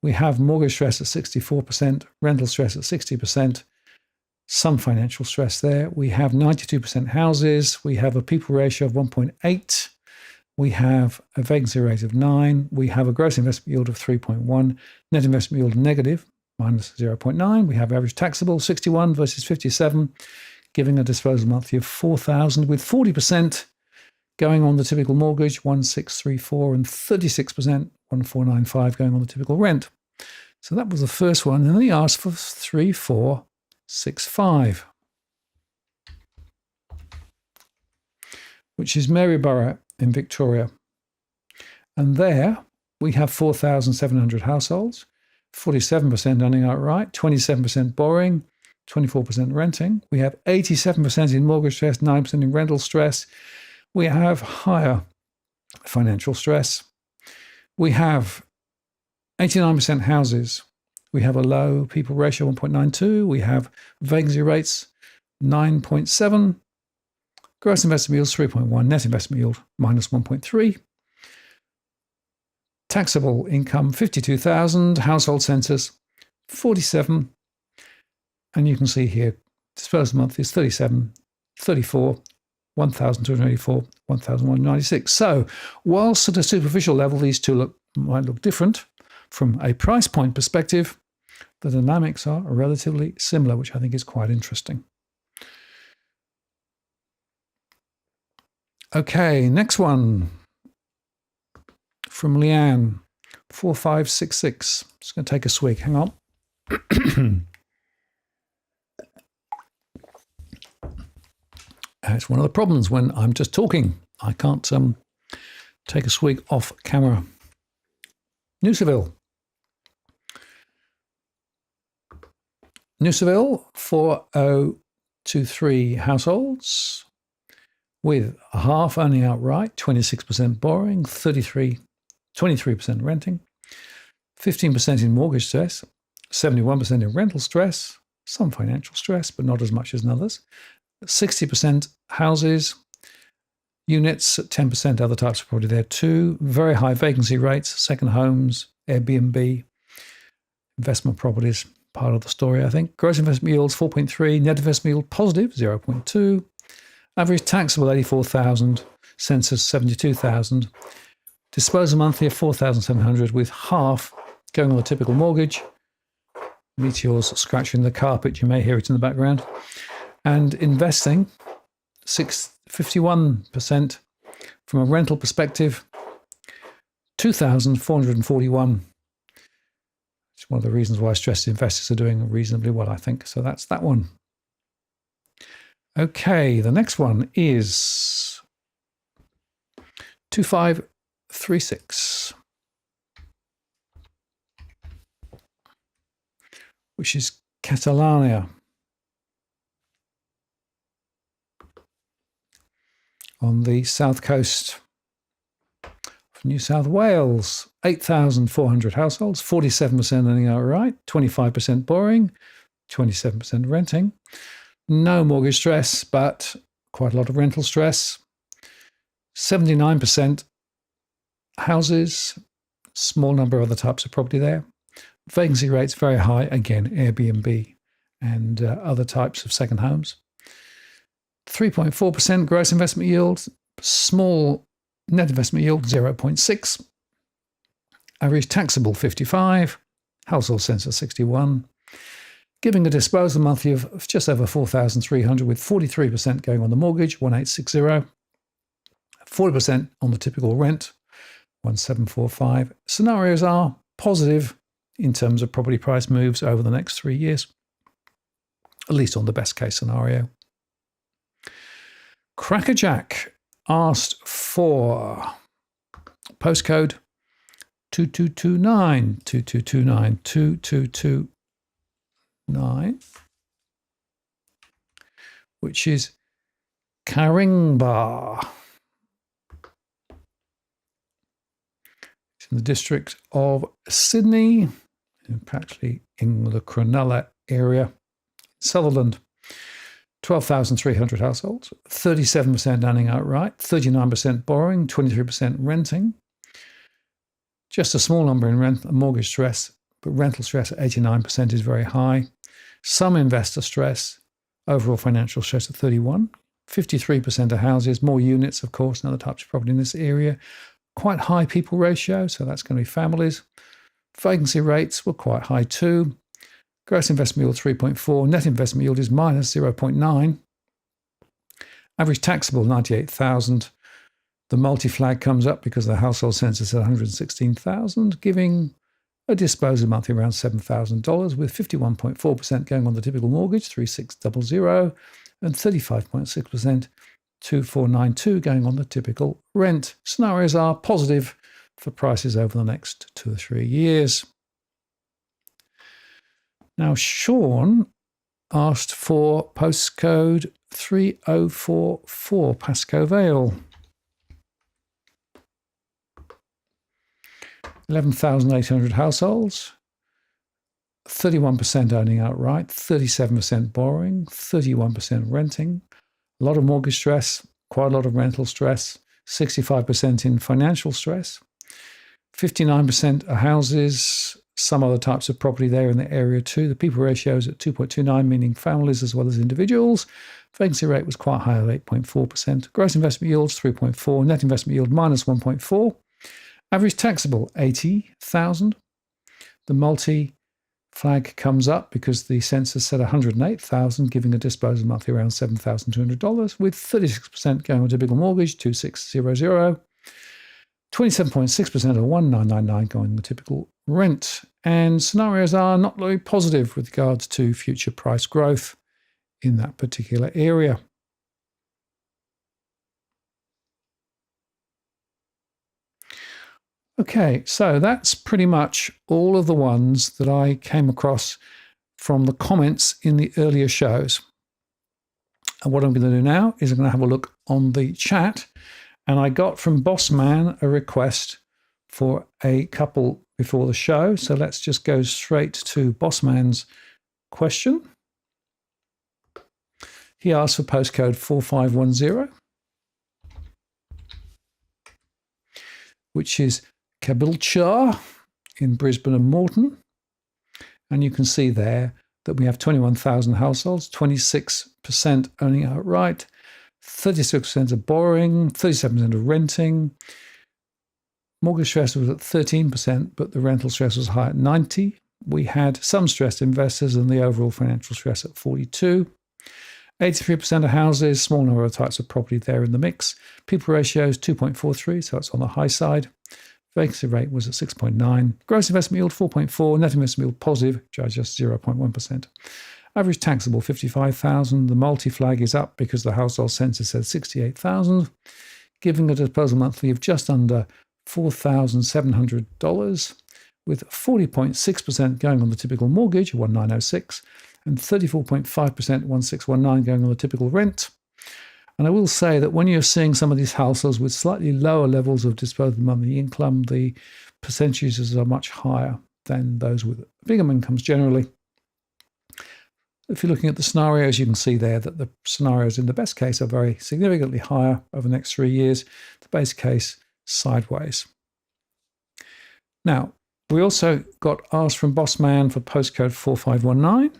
We have mortgage stress at 64%, rental stress at 60%, some financial stress there. We have 92% houses. We have a people ratio of 1.8. We have a vacancy rate of 9. We have a gross investment yield of 3.1, net investment yield negative, minus 0.9. We have average taxable, 61 versus 57, giving a disposal monthly of 4,000, with 40% going on the typical mortgage, 1,634, and 36%, 1,495, going on the typical rent. So that was the first one. And then he asked for 3,465, which is Maryborough in Victoria. And there we have 4,700 households, 47% owning outright, 27% borrowing, 24% renting. We have 87% in mortgage stress, 9% in rental stress. We have higher financial stress. We have 89% houses. We have a low people ratio, 1.92. We have vacancy rates, 9.7. Gross investment yield, 3.1. Net investment yield, minus 1.3. Taxable income, 52,000. Household census, 47. And you can see here, disposal month is 37, 34, 1,284, 1,196. So whilst at a superficial level, these two might look different, from a price point perspective, the dynamics are relatively similar, which I think is quite interesting. Okay, next one from Leanne, 4566. Just going to take a swig. Hang on. It's one of the problems when I'm just talking. I can't take a swig off camera. Noosa Ville, 4023 households with a half owning outright, 26% borrowing, 23% renting, 15% in mortgage stress, 71% in rental stress, some financial stress, but not as much as in others, 60% houses, units, 10% other types of property there too, very high vacancy rates, second homes, Airbnb, investment properties, part of the story, I think. Gross investment yields 4.3, net investment yield positive 0.2, average taxable 84,000, census 72,000, disposal monthly of 4,700, with half going on the typical mortgage. Meteors scratching the carpet, you may hear it in the background. And investing 51% from a rental perspective, 2,441. It's one of the reasons why stressed investors are doing reasonably well, I think. So that's that one. Okay, the next one is 2536, which is Catalonia. On the south coast of For New South Wales, 8,400 households, 47% earning outright, 25% borrowing, 27% renting. No mortgage stress, but quite a lot of rental stress. 79% houses, small number of other types of property there. Vacancy rates very high, again, Airbnb and other types of second homes. 3.4% gross investment yield, small net investment yield 0.6, average taxable 55, household census 61, giving a disposal monthly of just over 4,300 with 43% going on the mortgage, 1,860, 40% on the typical rent, 1,745. Scenarios are positive in terms of property price moves over the next 3 years, at least on the best case scenario. Crackerjack asked for postcode 2229, 2229, 2229, which is Caringbah. It's in the district of Sydney, practically in the Cronulla area, Sutherland. 12,300 households, 37% earning outright, 39% borrowing, 23% renting. Just a small number in mortgage stress, but rental stress at 89% is very high. Some investor stress, overall financial stress at 31%. 53% of houses, more units, of course, and other types of property in this area. Quite high people ratio, so that's going to be families. Vacancy rates were quite high too. Gross investment yield 3.4, net investment yield is minus 0.9. Average taxable 98,000. The multi-flag comes up because the household census is 116,000, giving a disposal monthly around $7,000 with 51.4% going on the typical mortgage, 3,600, and 35.6%, 2,492 going on the typical rent. Scenarios are positive for prices over the next 2 or 3 years. Now, Sean asked for postcode 3044 Pascoe Vale. 11,800 households, 31% owning outright, 37% borrowing, 31% renting. A lot of mortgage stress, quite a lot of rental stress, 65% in financial stress, 59% are houses, some other types of property there in the area too. The people ratio is at 2.29, meaning families as well as individuals. Vacancy rate was quite high at 8.4%. Gross investment yields 3.4, net investment yield minus 1.4. Average taxable 80,000. The multi-flag comes up because the census said 108,000, giving a disposal monthly around $7,200, with 36% going on typical mortgage, 2,600. 27.6% of 1,999 going on the typical rent. And scenarios are not very positive with regards to future price growth in that particular area. Okay, so that's pretty much all of the ones that I came across from the comments in the earlier shows. And what I'm going to do now is I'm going to have a look on the chat. And I got from Bossman a request for a couple before the show. So let's just go straight to Bossman's question. He asked for postcode 4510, which is Caboolture in Brisbane and Moreton. And you can see there that we have 21,000 households, 26% owning outright, 36% of borrowing, 37% of renting. Mortgage stress was at 13%, but the rental stress was high at 90%. We had some stressed investors and the overall financial stress at 42%. 83% of houses, small number of types of property there in the mix. People ratio is 2.43, so it's on the high side. Vacancy rate was at 6.9. Gross investment yield 4.4. Net investment yield positive, which is just 0.1%. Average taxable 55,000. The multi-flag is up because the household census said 68,000, giving a disposal monthly of just under $4,700, with 40.6% going on the typical mortgage, 1,906, and 34.5%, 1,619 going on the typical rent. And I will say that when you're seeing some of these households with slightly lower levels of disposable monthly income, the percentages are much higher than those with bigger incomes generally. If you're looking at the scenarios, you can see there that the scenarios in the best case are very significantly higher over the next 3 years. The base case, sideways. Now, we also got asked from Bossman for postcode 4519.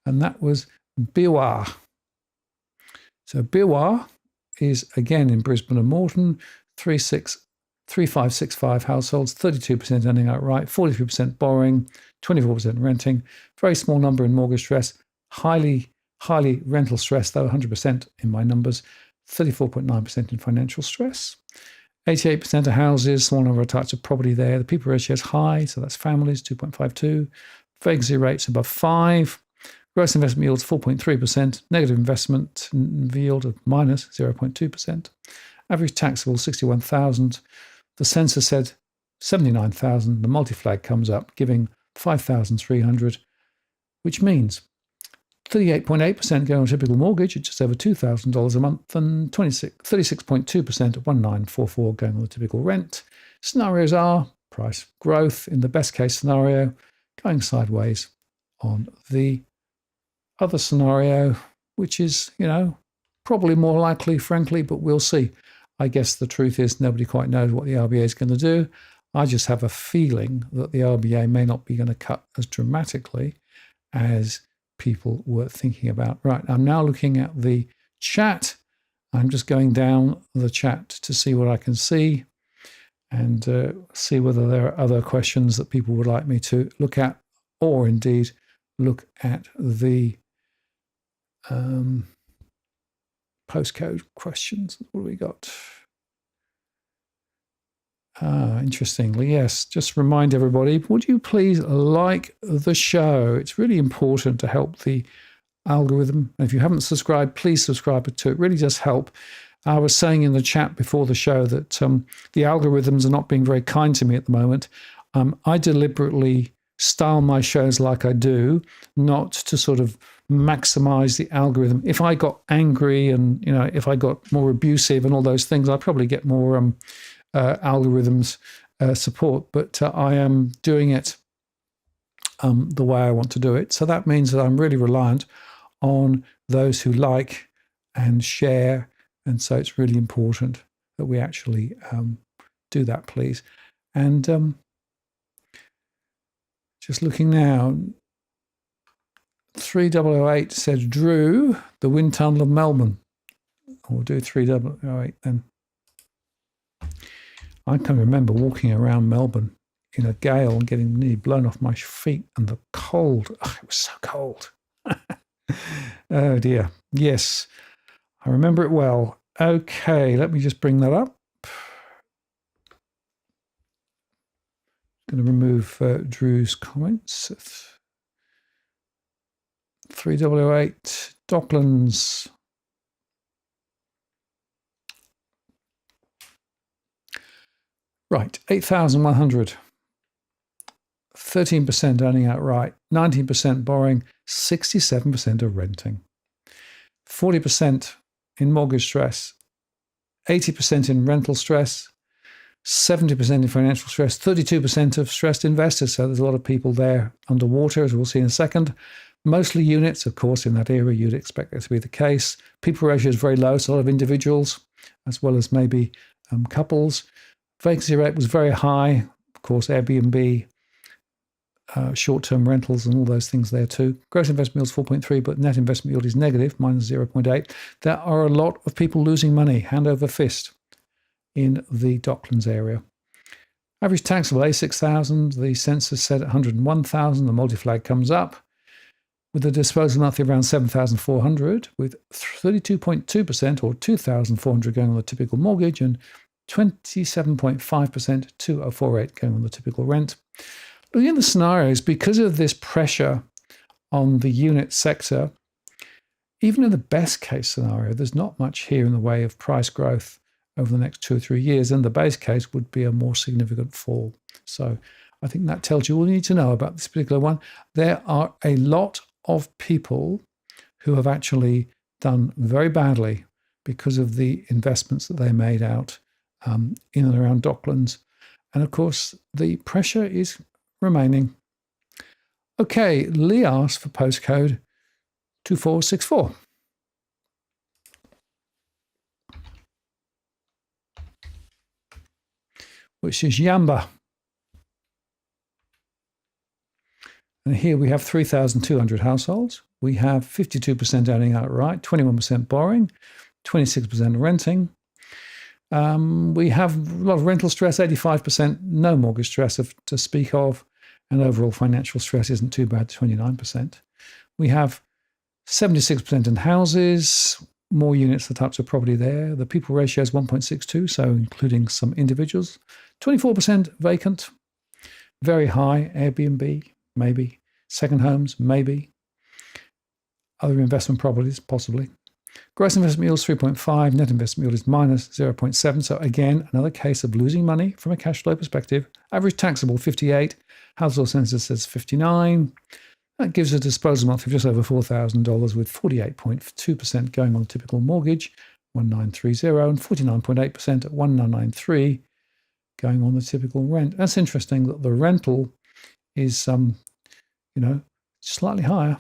And that was Biwa. So Biwa is again in Brisbane and Moreton, 3565 households, 32% earning outright, 43% borrowing, 24% renting, very small number in mortgage stress, highly rental stress, though 100% in my numbers, 34.9% in financial stress. 88% of houses, small number of types of property there. The people ratio is high, so that's families, 2.52. Vacancy rates above 5. Gross investment yields 4.3%. Negative investment yield of minus 0.2%. Average taxable 61,000. The census said 79,000. The multi-flag comes up, giving 5,300, which means 38.8% going on a typical mortgage at just over $2,000 a month, and 36.2% at 1,944 going on the typical rent. Scenarios are price growth in the best case scenario, going sideways on the other scenario, which is, probably more likely, frankly, but we'll see. I guess the truth is nobody quite knows what the RBA is going to do. I just have a feeling that the RBA may not be going to cut as dramatically as people were thinking about. Right, I'm now looking at the chat. I'm just going down the chat to see what I can see and see whether there are other questions that people would like me to look at, or indeed look at the postcode questions. What do we got? Interestingly, yes, just remind everybody, would you please like the show? It's really important to help the algorithm. And if you haven't subscribed, please subscribe to it. It really does help. I was saying in the chat before the show that the algorithms are not being very kind to me at the moment. I deliberately style my shows like I do, not to sort of maximize the algorithm. If I got angry and, if I got more abusive and all those things, I'd probably get more algorithms support, but I am doing it the way I want to do it. So that means that I'm really reliant on those who like and share. And so it's really important that we actually do that, please. And just looking now, 3008 says, Drew, the wind tunnel of Melbourne. We'll do 3008 then. I can remember walking around Melbourne in a gale and getting nearly blown off my feet, and the cold. Oh, it was so cold. Oh dear. Yes, I remember it well. Okay, let me just bring that up. Going to remove Drew's comments. 3008 Docklands. Right, 8,100. 13% earning outright, 19% borrowing, 67% of renting. 40% in mortgage stress, 80% in rental stress, 70% in financial stress, 32% of stressed investors. So there's a lot of people there underwater, as we'll see in a second. Mostly units, of course, in that era, you'd expect that to be the case. People ratio is very low, so a lot of individuals, as well as maybe couples. Vacancy rate was very high. Of course, Airbnb, short-term rentals and all those things there too. Gross investment yield is 4.3, but net investment yield is negative, minus 0.8. There are a lot of people losing money, hand over fist, in the Docklands area. Average taxable A6,000. The census said 101,000. The multi-flag comes up with the disposal monthly around 7,400, with 32.2% or 2,400 going on the typical mortgage and 27.5%, 2,048 going on the typical rent. Looking at the scenarios, because of this pressure on the unit sector, even in the best case scenario, there's not much here in the way of price growth over the next 2 or 3 years, and the base case would be a more significant fall. So I think that tells you all you need to know about this particular one. There are a lot of people who have actually done very badly because of the investments that they made out in and around Docklands. And of course, the pressure is remaining. Okay, Lee asked for postcode 2464. Which is Yamba. And here we have 3,200 households. We have 52% owning outright, 21% borrowing, 26% renting. We have a lot of rental stress, 85%, no mortgage stress to speak of, and overall financial stress isn't too bad, 29%. We have 76% in houses, more units, the types of property there. The people ratio is 1.62, so including some individuals. 24% vacant, very high. Airbnb, maybe. Second homes, maybe. Other investment properties, possibly. Gross investment yield is 3.5, net investment yield is minus 0.7. So again, another case of losing money from a cash flow perspective. Average taxable 58, household census says 59. That gives a disposal month of just over $4,000 with 48.2% going on a typical mortgage, 1930, and 49.8% at 1993 going on the typical rent. That's interesting that the rental is slightly higher.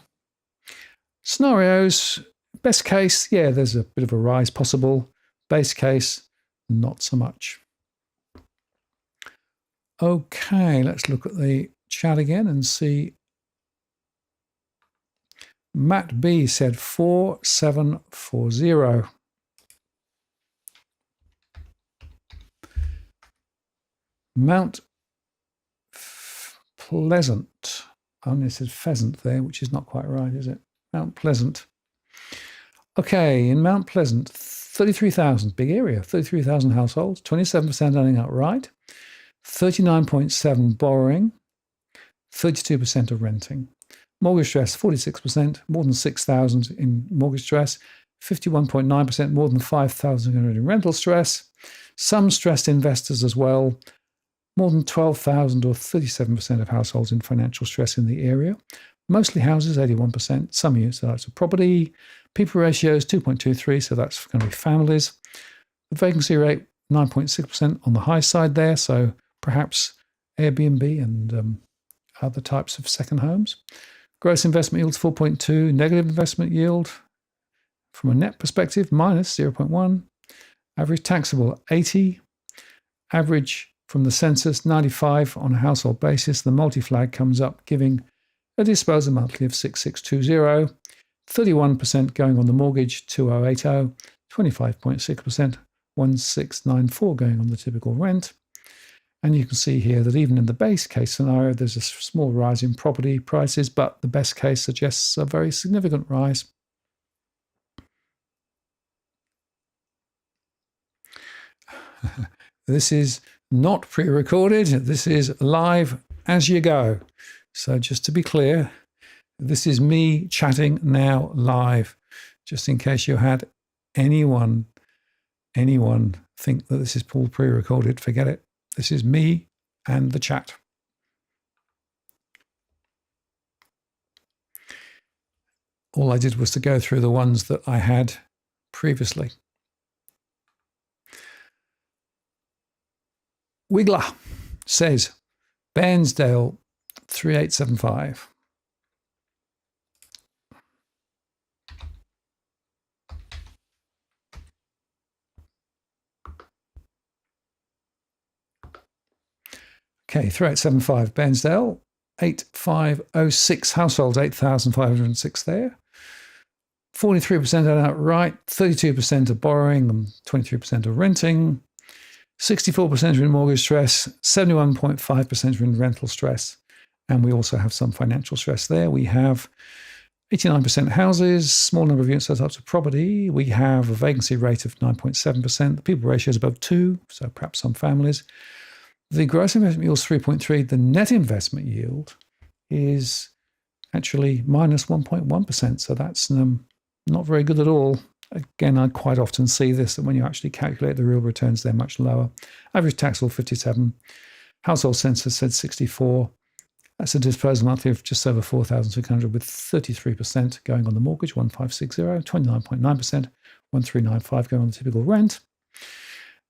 Scenarios, best case, yeah, there's a bit of a rise possible. Base case, not so much. Okay, let's look at the chat again and see. Matt B said 4740. Mount Pleasant. Only it says Pheasant there, which is not quite right, is it? Mount Pleasant. Okay, in Mount Pleasant, 33,000, big area, 33,000 households, 27% owning outright, 39.7 borrowing, 32% of renting. Mortgage stress, 46%, more than 6,000 in mortgage stress, 51.9%, more than 5,000 in rental stress. Some stressed investors as well, more than 12,000 or 37% of households in financial stress in the area. Mostly houses, 81%, some units, so that's a property. People ratios, 2.23, so that's going to be families. The vacancy rate, 9.6% on the high side there, so perhaps Airbnb and other types of second homes. Gross investment yield is 4.2, negative investment yield from a net perspective, minus 0.1. Average taxable, 80. Average from the census, 95 on a household basis. The multi-flag comes up, giving a disposal monthly of 6620. 31% going on the mortgage, 2080. 25.6%, 1694 going on the typical rent. And you can see here that even in the base case scenario, there's a small rise in property prices, but the best case suggests a very significant rise. This is not pre-recorded. This is live as you go. So just to be clear, this is me chatting now live, just in case you had anyone think that this is all pre-recorded. Forget it. This is me and the chat. All I did was to go through the ones that I had previously. Wiggler says, Bairnsdale 3875. Okay, 3875 Bairnsdale, 8506 households, 8,506 there. 43% are outright, 32% are borrowing, and 23% are renting. 64% are in mortgage stress, 71.5% are in rental stress. And we also have some financial stress there. We have 89% houses, small number of units, so types of property. We have a vacancy rate of 9.7%. The people ratio is above 2, so perhaps some families. The gross investment yield is 3.3. The net investment yield is actually minus 1.1%. So that's not very good at all. Again, I quite often see this, that when you actually calculate the real returns, they're much lower. Average taxable 57. Household census said 64. That's a disposal monthly of just over 4,600 with 33% going on the mortgage, 1,560, 29.9%, 1,395 going on the typical rent.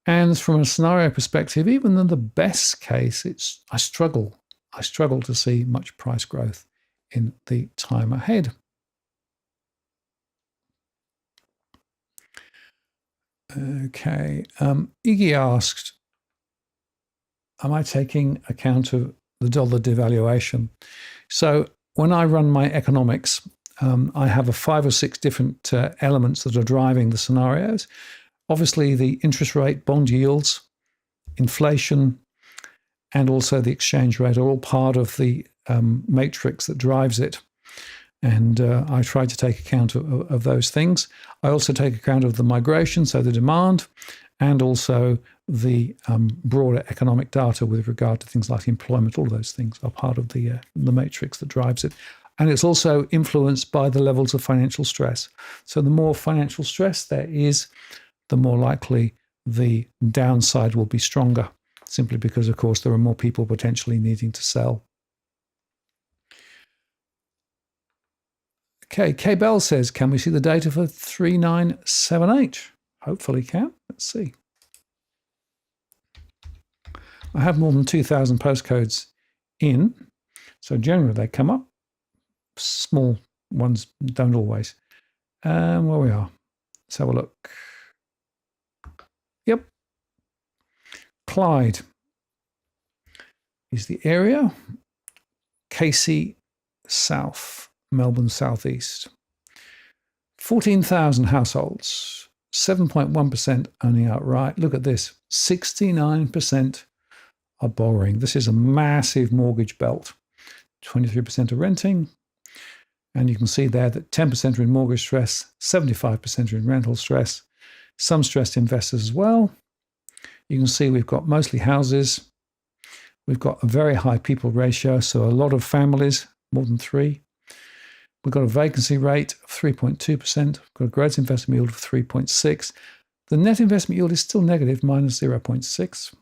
And from a scenario perspective, even in the best case, I struggle to see much price growth in the time ahead. Okay. Iggy asked, am I taking account of the dollar devaluation? So when I run my economics, I have 5 or 6 different elements that are driving the scenarios. Obviously, the interest rate, bond yields, inflation, and also the exchange rate are all part of the matrix that drives it. And I try to take account of those things. I also take account of the migration, so the demand, and also the broader economic data with regard to things like employment. All of those things are part of the matrix that drives it. And it's also influenced by the levels of financial stress. So the more financial stress there is, the more likely the downside will be stronger, simply because, of course, there are more people potentially needing to sell. Okay, K. Bell says, can we see the data for 3978? Hopefully can. Let's see. I have more than 2,000 postcodes in, so generally they come up. Small ones don't always. Where we are. Let's have a look. Yep. Clyde is the area. Casey South, Melbourne Southeast. 14,000 households, 7.1% owning outright. Look at this, 69% are borrowing. This is a massive mortgage belt. 23% are renting. And you can see there that 10% are in mortgage stress, 75% are in rental stress, some stressed investors as well. You can see we've got mostly houses. We've got a very high people ratio, so a lot of families, more than 3. We've got a vacancy rate of 3.2%. We've got a gross investment yield of 3.6. The net investment yield is still negative, minus 0.6.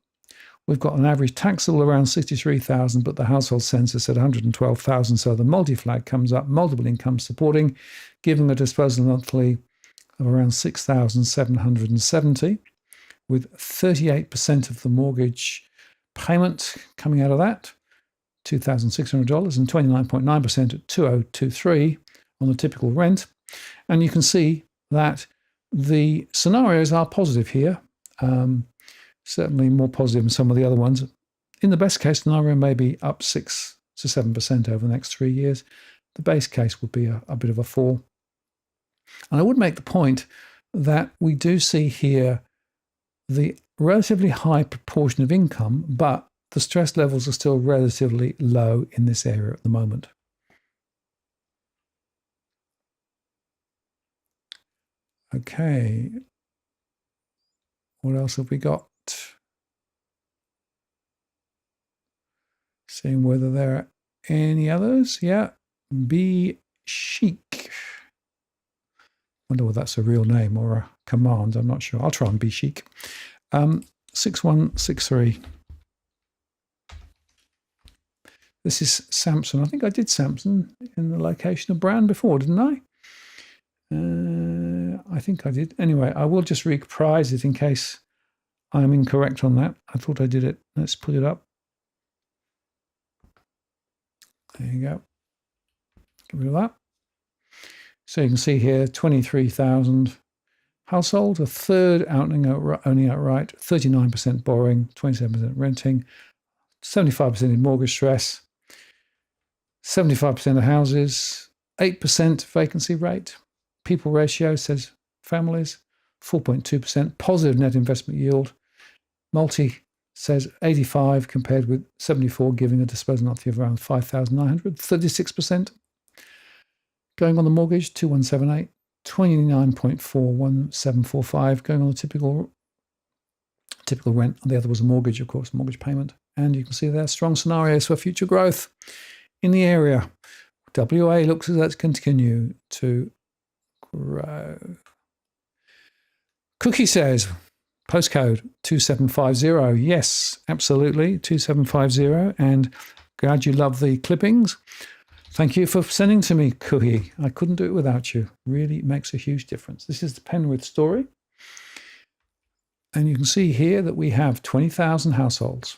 We've got an average taxable around 63,000, but the household census at 112,000. So the multi-flag comes up, multiple income supporting, giving a disposal monthly of around 6,770, with 38% of the mortgage payment coming out of that, $2,600, and 29.9% at 2,023 on the typical rent. And you can see that the scenarios are positive here. Certainly more positive than some of the other ones. In the best case scenario, maybe up 6 to 7% over the next 3 years. The base case would be a bit of a fall. And I would make the point that we do see here the relatively high proportion of income, but the stress levels are still relatively low in this area at the moment. Okay. What else have we got? Seeing whether there are any others. Yeah. Be chic. Wonder whether that's a real name or a command. I'm not sure. I'll try and be chic. 6163. This is Samson. I think I did Samson in the location of Brown before, didn't I? I think I did. Anyway, I will just reprise it in case I'm incorrect on that. I thought I did it. Let's put it up. There you go. Get rid of that. So you can see here, 23,000 household, a third owning outright, 39% borrowing, 27% renting, 75% in mortgage stress, 75% of houses, 8% vacancy rate, people ratio says families, 4.2%, positive net investment yield, multi says 85 compared with 74, giving a disposal monthly of around 5,900, 36%. Going on the mortgage, 2178, 29.41745. Going on the typical rent. The other was a mortgage, of course, mortgage payment. And you can see there strong scenarios for future growth in the area. WA looks as though it's continue to grow. Cookie says, postcode 2750. Yes, absolutely, 2750. And Glad you love the clippings. Thank you for sending to me, Kuhi. I couldn't do it without you. Really makes a huge difference. This is the Penrith story. And you can see here that we have 20,000 households,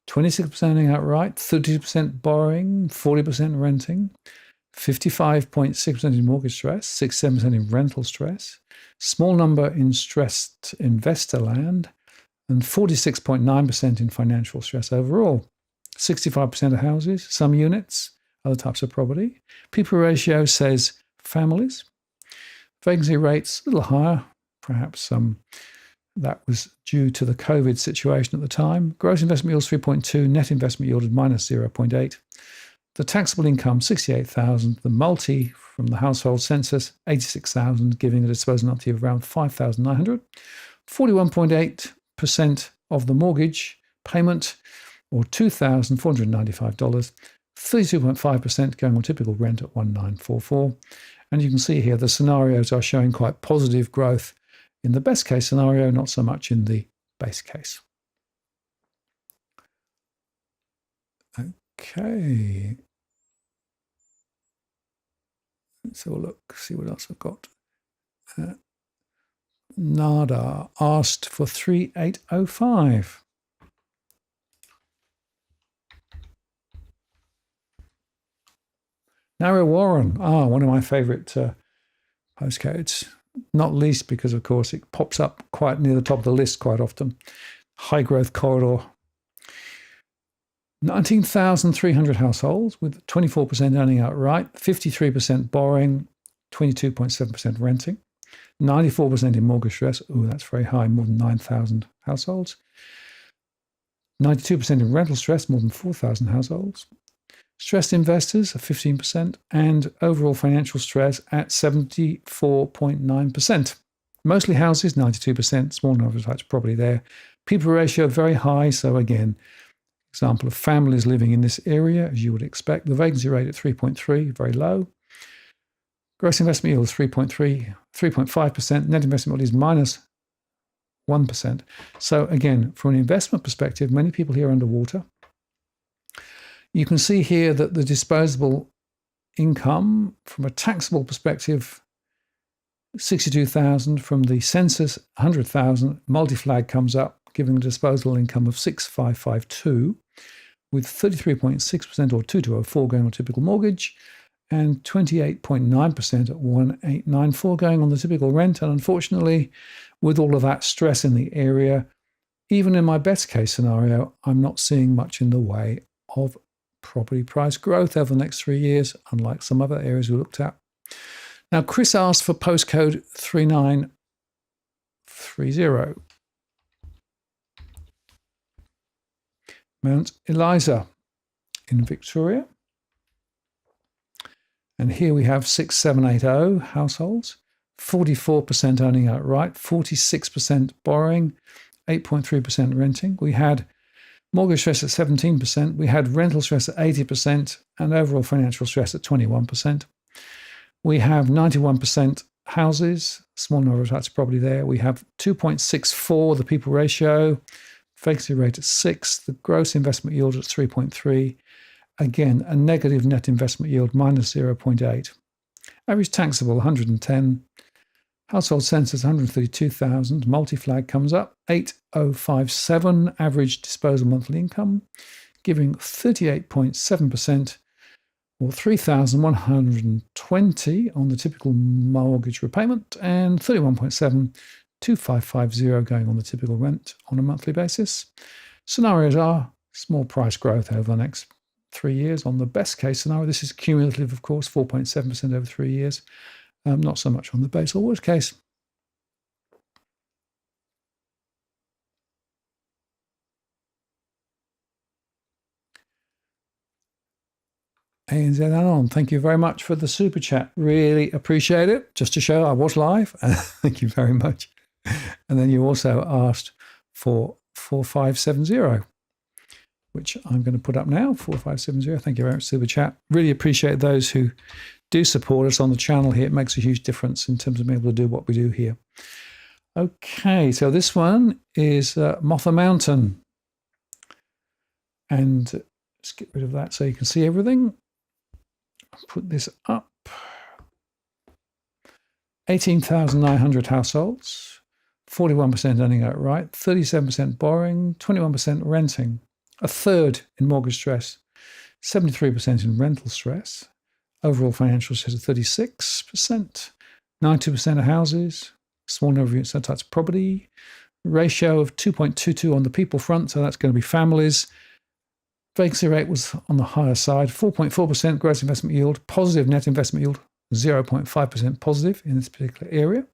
26% earning outright, 30% borrowing, 40% renting, 55.6% in mortgage stress, 67% in rental stress, small number in stressed investor land, and 46.9% in financial stress overall. 65% of houses, some units, other types of property. People ratio says families. Vacancy rates a little higher, perhaps that was due to the COVID situation at the time. Gross investment yield is 3.2, net investment yield is minus 0.8. The taxable income, 68,000. The multi from the household census, 86,000, giving a disposal multi of around 5,900. 41.8% of the mortgage payment, or $2,495. 32.5% going on typical rent at 1,944. And you can see here the scenarios are showing quite positive growth in the best case scenario, not so much in the base case. Okay. Let's have a look, see what else I've got. Nada asked for 3805. Narrow Warren, one of my favourite postcodes, not least because, of course, it pops up quite near the top of the list quite often. High growth corridor. 19,300 households with 24% earning outright, 53% borrowing, 22.7% renting, 94% in mortgage stress. Oh, that's very high, more than 9,000 households. 92% in rental stress, more than 4,000 households. Stressed investors are 15%, and overall financial stress at 74.9%. Mostly houses, 92%, small number of types of property there. People ratio very high, so again, example of families living in this area, as you would expect. The vacancy rate at 3.3, very low. Gross investment yield is 3.5%. Net investment yield is minus 1%. So again, from an investment perspective, many people here are underwater. You can see here that the disposable income from a taxable perspective, 62,000, from the census, 100,000. Multi-flag comes up, giving a disposable income of 6,552, with 33.6% or 2,204 going on typical mortgage, and 28.9% at 1,894 going on the typical rent. And unfortunately, with all of that stress in the area, even in my best case scenario, I'm not seeing much in the way of property price growth over the next 3 years, unlike some other areas we looked at. Now, Chris asked for postcode 3930. Mount Eliza in Victoria. And here we have 6780 households, 44% owning outright, 46% borrowing, 8.3% renting. We had mortgage stress at 17%. We had rental stress at 80% and overall financial stress at 21%. We have 91% houses, small number of types of property there. We have 2.64, the people ratio, vacancy rate at 6, the gross investment yield at 3.3. Again, a negative net investment yield, minus 0.8. Average taxable, 110. Household census, 132,000. Multi-flag comes up, 8,057 average disposable monthly income, giving 38.7% or 3,120 on the typical mortgage repayment, and 31.7, 2,550 going on the typical rent on a monthly basis. Scenarios are small price growth over the next 3 years on the best case scenario. This is cumulative, of course, 4.7% over 3 years. Not so much on the base or worst case. ANZ Anon, thank you very much for the super chat. Really appreciate it. Just to show I was live. Thank you very much. And then you also asked for 4570, which I'm going to put up now, 4570. Thank you very much, super chat. Really appreciate those who do support us on the channel here. It makes a huge difference in terms of being able to do what we do here. Okay, so this one is Mother Mountain. And Let's get rid of that so you can see everything. Put this up. 18,900 households, 41% earning outright, 37% borrowing, 21% renting, a third in mortgage stress, 73% in rental stress, overall financial stress of 36%, 90% of houses, small number of units, so that's property, ratio of 2.22 on the people front, so that's going to be families. Vacancy rate was on the higher side, 4.4% gross investment yield, positive net investment yield, 0.5% positive in this particular area.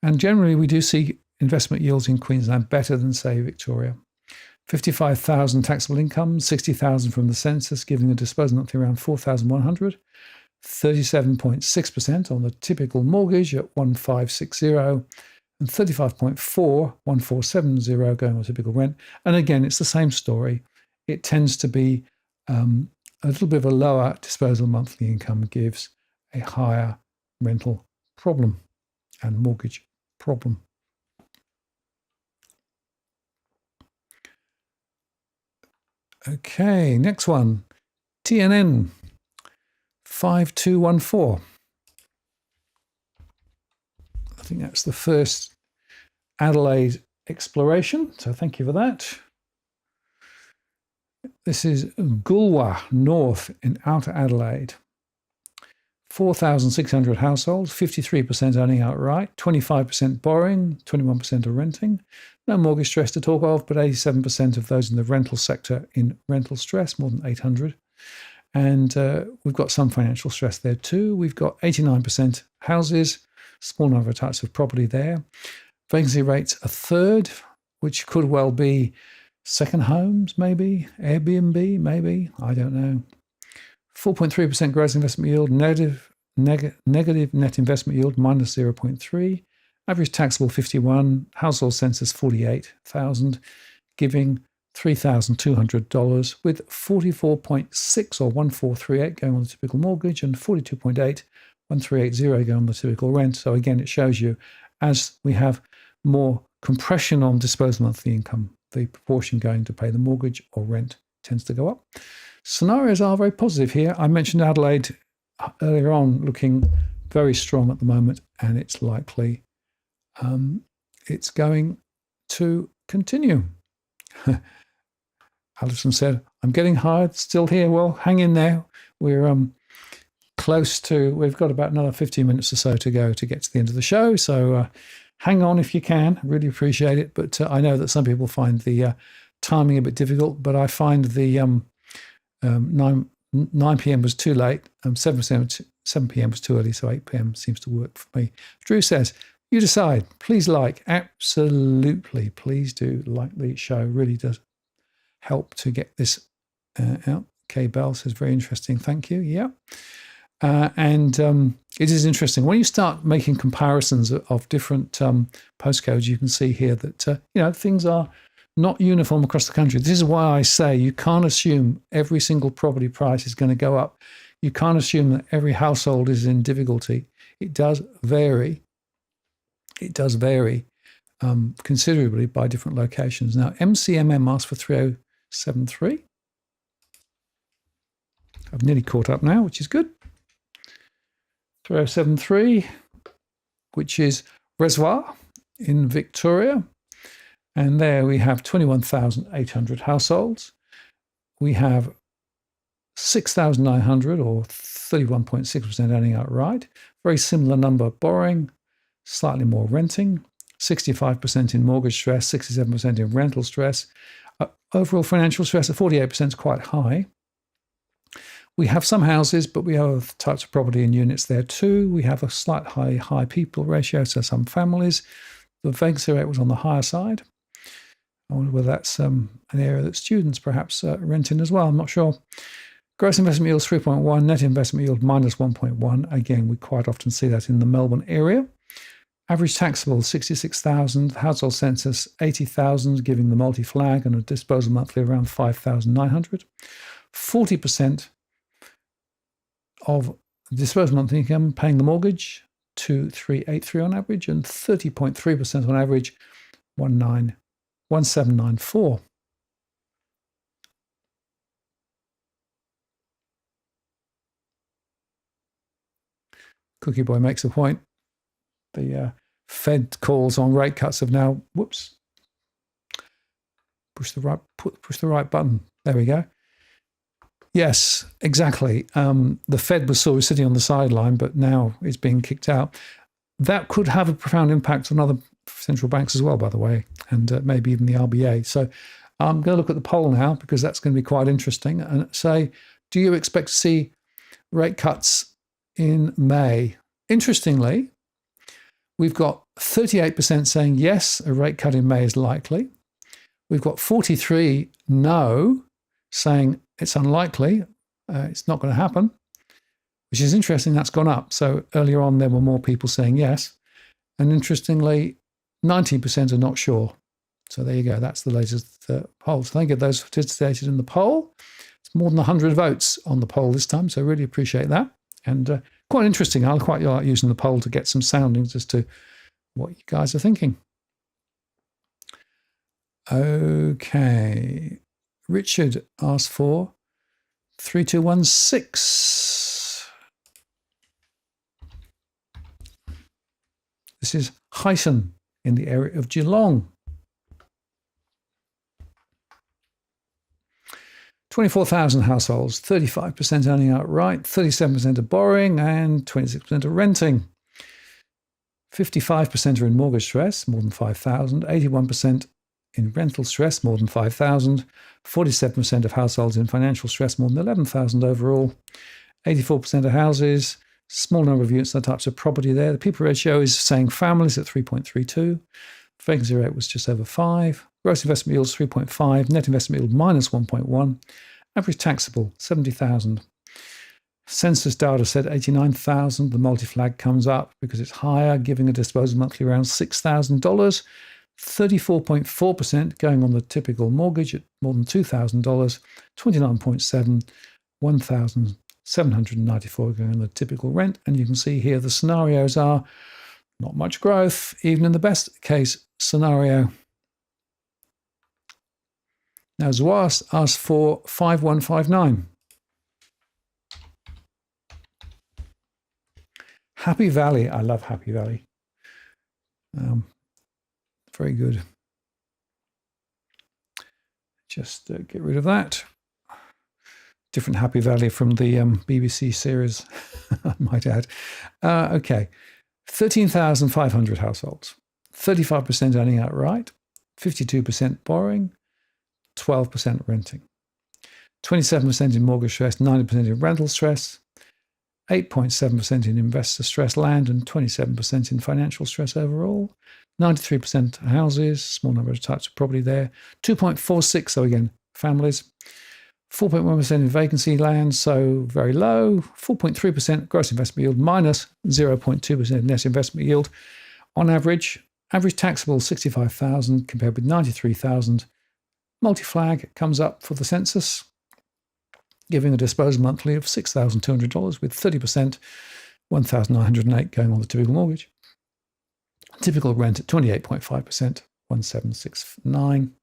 And generally, we do see investment yields in Queensland better than, say, Victoria. 55,000 taxable income, 60,000 from the census, giving a disposal monthly around 4,100. 37.6% on the typical mortgage at 1,560, and 35.4, 1,470 going on typical rent. And again, it's the same story. It tends to be a little bit of a lower disposal monthly income gives a higher rental problem and mortgage problem. Okay, next one, TNN 5214. I think that's the first Adelaide exploration, so thank you for that. This is Goolwa North in Outer Adelaide. 4,600 households, 53% earning outright, 25% borrowing, 21% are renting. No mortgage stress to talk of, but 87% of those in the rental sector in rental stress, more than 800. And we've got some financial stress there too. We've got 89% houses, small number of types of property there. Vacancy rates a third, which could well be second homes, maybe, Airbnb, maybe, I don't know. 4.3% gross investment yield, negative net investment yield, minus 0.3. Average taxable 51, household census 48,000, giving $3,200 with 44.6 or 1438 going on the typical mortgage and 42.8, 1380 going on the typical rent. So again, it shows you as we have more compression on disposable monthly income, the proportion going to pay the mortgage or rent tends to go up. Scenarios are very positive here. I mentioned Adelaide earlier on looking very strong at the moment, and it's likely it's going to continue. Alison said, I'm getting hired, still here. Well, hang in there. We're close to, we've got about another 15 minutes or so to go to get to the end of the show. So hang on if you can. I really appreciate it. But I know that some people find the timing a bit difficult, but I find the 9 p.m. was too late, 7 p.m. was too early, so 8 p.m. seems to work for me. Drew says, you decide. Please like. Absolutely. Please do like the show. Really does help to get this out. Kay Bell says, very interesting. Thank you. Yeah. And it is interesting. When you start making comparisons of different postcodes, you can see here that, things are not uniform across the country. This is why I say you can't assume every single property price is going to go up. You can't assume that every household is in difficulty. It does vary. It does vary considerably by different locations. Now, MCMM asks for 3073. I've nearly caught up now, which is good. 3073, which is Reservoir in Victoria. And there we have 21,800 households. We have 6,900 or 31.6% earning outright. Very similar number borrowing, slightly more renting, 65% in mortgage stress, 67% in rental stress. Overall financial stress at 48% is quite high. We have some houses, but we have other types of property and units there too. We have a slight high people ratio, so some families. The vacancy rate was on the higher side. I wonder whether that's an area that students perhaps rent in as well. I'm not sure. Gross investment yield is 3.1, net investment yield minus 1.1. Again, we quite often see that in the Melbourne area. Average taxable 66,000, household census 80,000, giving the multi-flag and a disposal monthly around 5,900. 40% of disposable monthly income paying the mortgage, 2,383 on average, and 30.3% on average, 1,794. Cookie Boy makes a point. The Fed calls on rate cuts have now, whoops, push the right button. There we go. Yes, exactly. The Fed was sort of sitting on the sideline, but now it's being kicked out. That could have a profound impact on other central banks as well, by the way, and maybe even the RBA. So I'm going to look at the poll now because that's going to be quite interesting and say, do you expect to see rate cuts in May? Interestingly, we've got 38% saying yes, a rate cut in May is likely. We've got 43 no, saying it's unlikely, it's not going to happen, which is interesting. That's gone up. So earlier on, there were more people saying yes. And interestingly, 19% are not sure. So there you go. That's the latest poll. So thank you to those who participated in the poll. It's more than 100 votes on the poll this time, so I really appreciate that. And quite interesting. I quite like using the poll to get some soundings as to what you guys are thinking. Okay. Richard asked for 3216. This is Hyson in the area of Geelong. 24,000 households, 35% owning outright, 37% are borrowing, and 26% are renting. 55% are in mortgage stress, more than 5,000, 81% in rental stress, more than 5,000, 47% of households in financial stress, more than 11,000 overall, 84% of houses, small number of units and types of property there. The people ratio is saying families at 3.32, vacancy rate was just over 5, gross investment yield is 3.5, net investment yield minus 1.1, average taxable 70,000. Census data said 89,000. The multi-flag comes up because it's higher, giving a disposal monthly around $6,000. 34.4% going on the typical mortgage at more than $2,000. 29.7, 1,794 going on the typical rent. And you can see here the scenarios are not much growth, even in the best case scenario. Now, Zwas asked for 5159. Happy Valley. I love Happy Valley. Very good. Just get rid of that. Different Happy Valley from the BBC series, I might add. Okay. 13,500 households. 35% owning outright. 52% borrowing. 12% renting. 27% in mortgage stress. 90% in rental stress. 8.7% in investor stress land and 27% in financial stress overall. 93% houses, small number of types of property there. 2.46, so again, families. 4.1% in vacancy land, so very low. 4.3% gross investment yield minus 0.2% net investment yield. On average taxable 65,000 compared with 93,000. Multi-flag comes up for the census, giving a disposal monthly of $6,200 with 30%, 1,908 going on the typical mortgage. Typical rent at 28.5%, 1,769.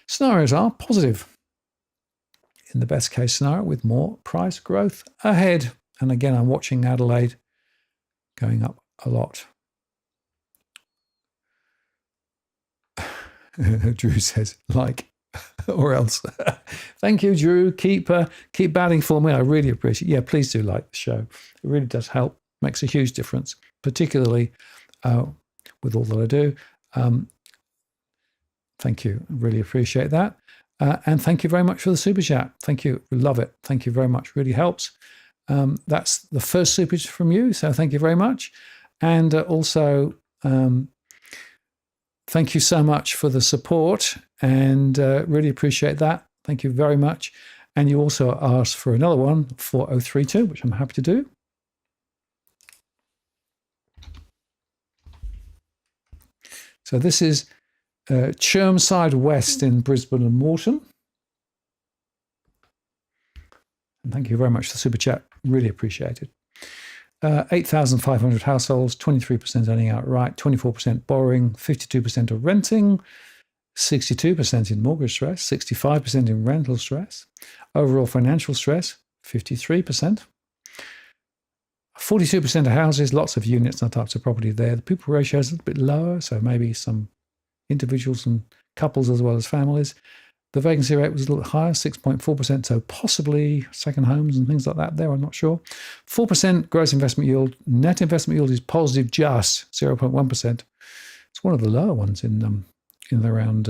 Scenarios are positive. In the best case scenario, with more price growth ahead. And again, I'm watching Adelaide going up a lot. Drew says, like, or else. Thank you, Drew. Keep batting for me. I really appreciate it. Yeah, please do like the show. It really does help. Makes a huge difference, particularly with all that I do. Thank you. I really appreciate that. And thank you very much for the super chat. Thank you. We love it. Thank you very much. Really helps. That's the first super chat from you. So thank you very much. And also, thank you so much for the support and really appreciate that. Thank you very much. And you also asked for another one, 4032, which I'm happy to do. So this is Chermside West in Brisbane and Moreton. And thank you very much for the super chat. Really appreciate it. 8,500 households, 23% owning outright, 24% borrowing, 52% are renting, 62% in mortgage stress, 65% in rental stress, overall financial stress, 53%. 42% of houses, lots of units and types of property there. The pupil ratio is a little bit lower, so maybe some individuals and couples as well as families. The vacancy rate was a little higher, 6.4%, so possibly second homes and things like that there, I'm not sure. 4% gross investment yield. Net investment yield is positive, just 0.1%. It's one of the lower ones in and around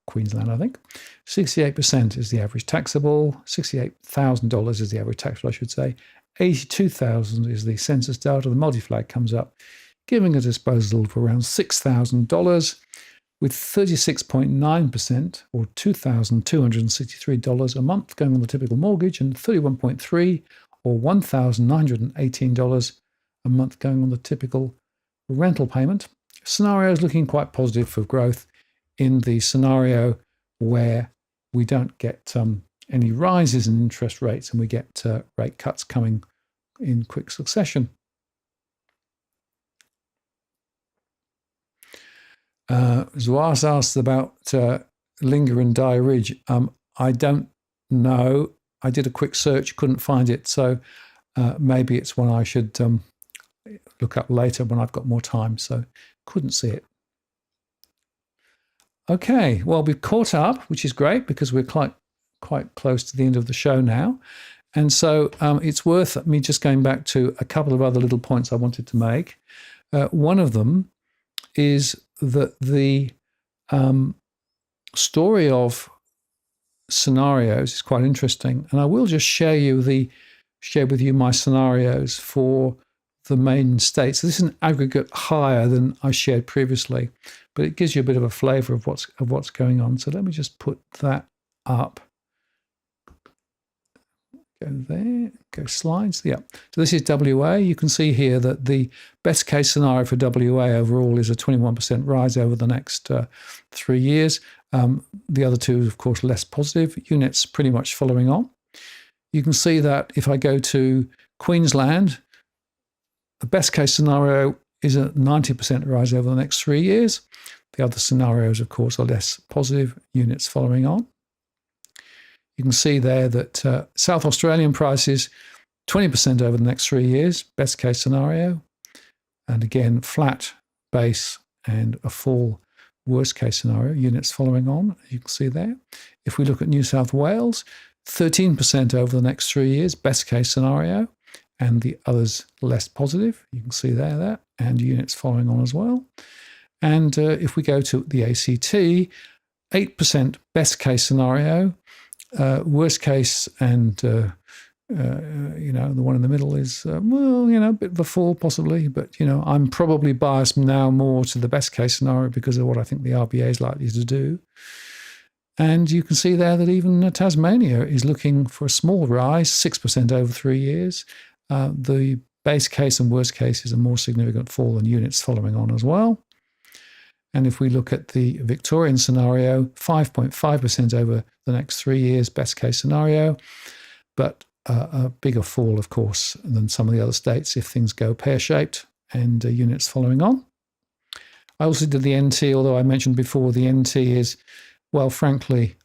Queensland, I think. 68% is the average taxable. $68,000 is the average taxable, I should say. 82,000 is the census data. The multi-flag comes up, giving a disposal of around $6,000, with 36.9% or $2,263 a month going on the typical mortgage, and 31.3% or $1,918 a month going on the typical rental payment. Scenario is looking quite positive for growth in the scenario where we don't get any rises in interest rates and we get rate cuts coming in quick succession. Zoas asked about Linga and Dye Ridge. I don't know. I did a quick search, couldn't find it. So maybe it's one I should look up later when I've got more time. So couldn't see it. Okay, well, we've caught up, which is great because we're quite close to the end of the show now. And so it's worth me just going back to a couple of other little points I wanted to make. One of them is that the story of scenarios is quite interesting. And I will just share with you my scenarios for the main states. So this is an aggregate higher than I shared previously, but it gives you a bit of a flavour of what's going on. So let me just put that up. Go there, go slides. Yeah. So this is WA. You can see here that the best case scenario for WA overall is a 21% rise over the next 3 years. The other two, of course, less positive. Units pretty much following on. You can see that if I go to Queensland, the best case scenario is a 90% rise over the next 3 years. The other scenarios, of course, are less positive, units following on. You can see there that South Australian prices, 20% over the next 3 years, best case scenario. And again, flat base and a fall, worst case scenario, units following on, you can see there. If we look at New South Wales, 13% over the next 3 years, best case scenario. And the others less positive. You can see there, and units following on as well. And if we go to the ACT, 8% best case scenario, worst case, and the one in the middle is a bit of a fall possibly, but I'm probably biased now more to the best case scenario because of what I think the RBA is likely to do. And you can see there that even Tasmania is looking for a small rise, 6% over 3 years. The base case and worst case is a more significant fall, and units following on as well. And if we look at the Victorian scenario, 5.5% over the next 3 years, best case scenario, but a bigger fall, of course, than some of the other states if things go pear-shaped, and units following on. I also did the NT, although I mentioned before the NT is, well, frankly,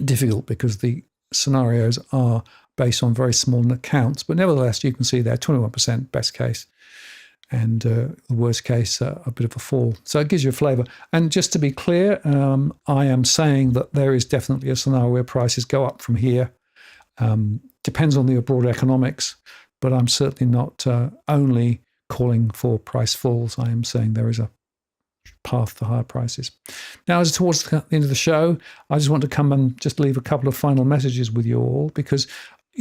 difficult because the scenarios are based on very small accounts, but nevertheless, you can see there 21% best case, and the worst case, a bit of a fall. So it gives you a flavour. And just to be clear, I am saying that there is definitely a scenario where prices go up from here. Depends on the broader economics, but I'm certainly not only calling for price falls. I am saying there is a path to higher prices. Now, as towards the end of the show, I just want to come and just leave a couple of final messages with you all, because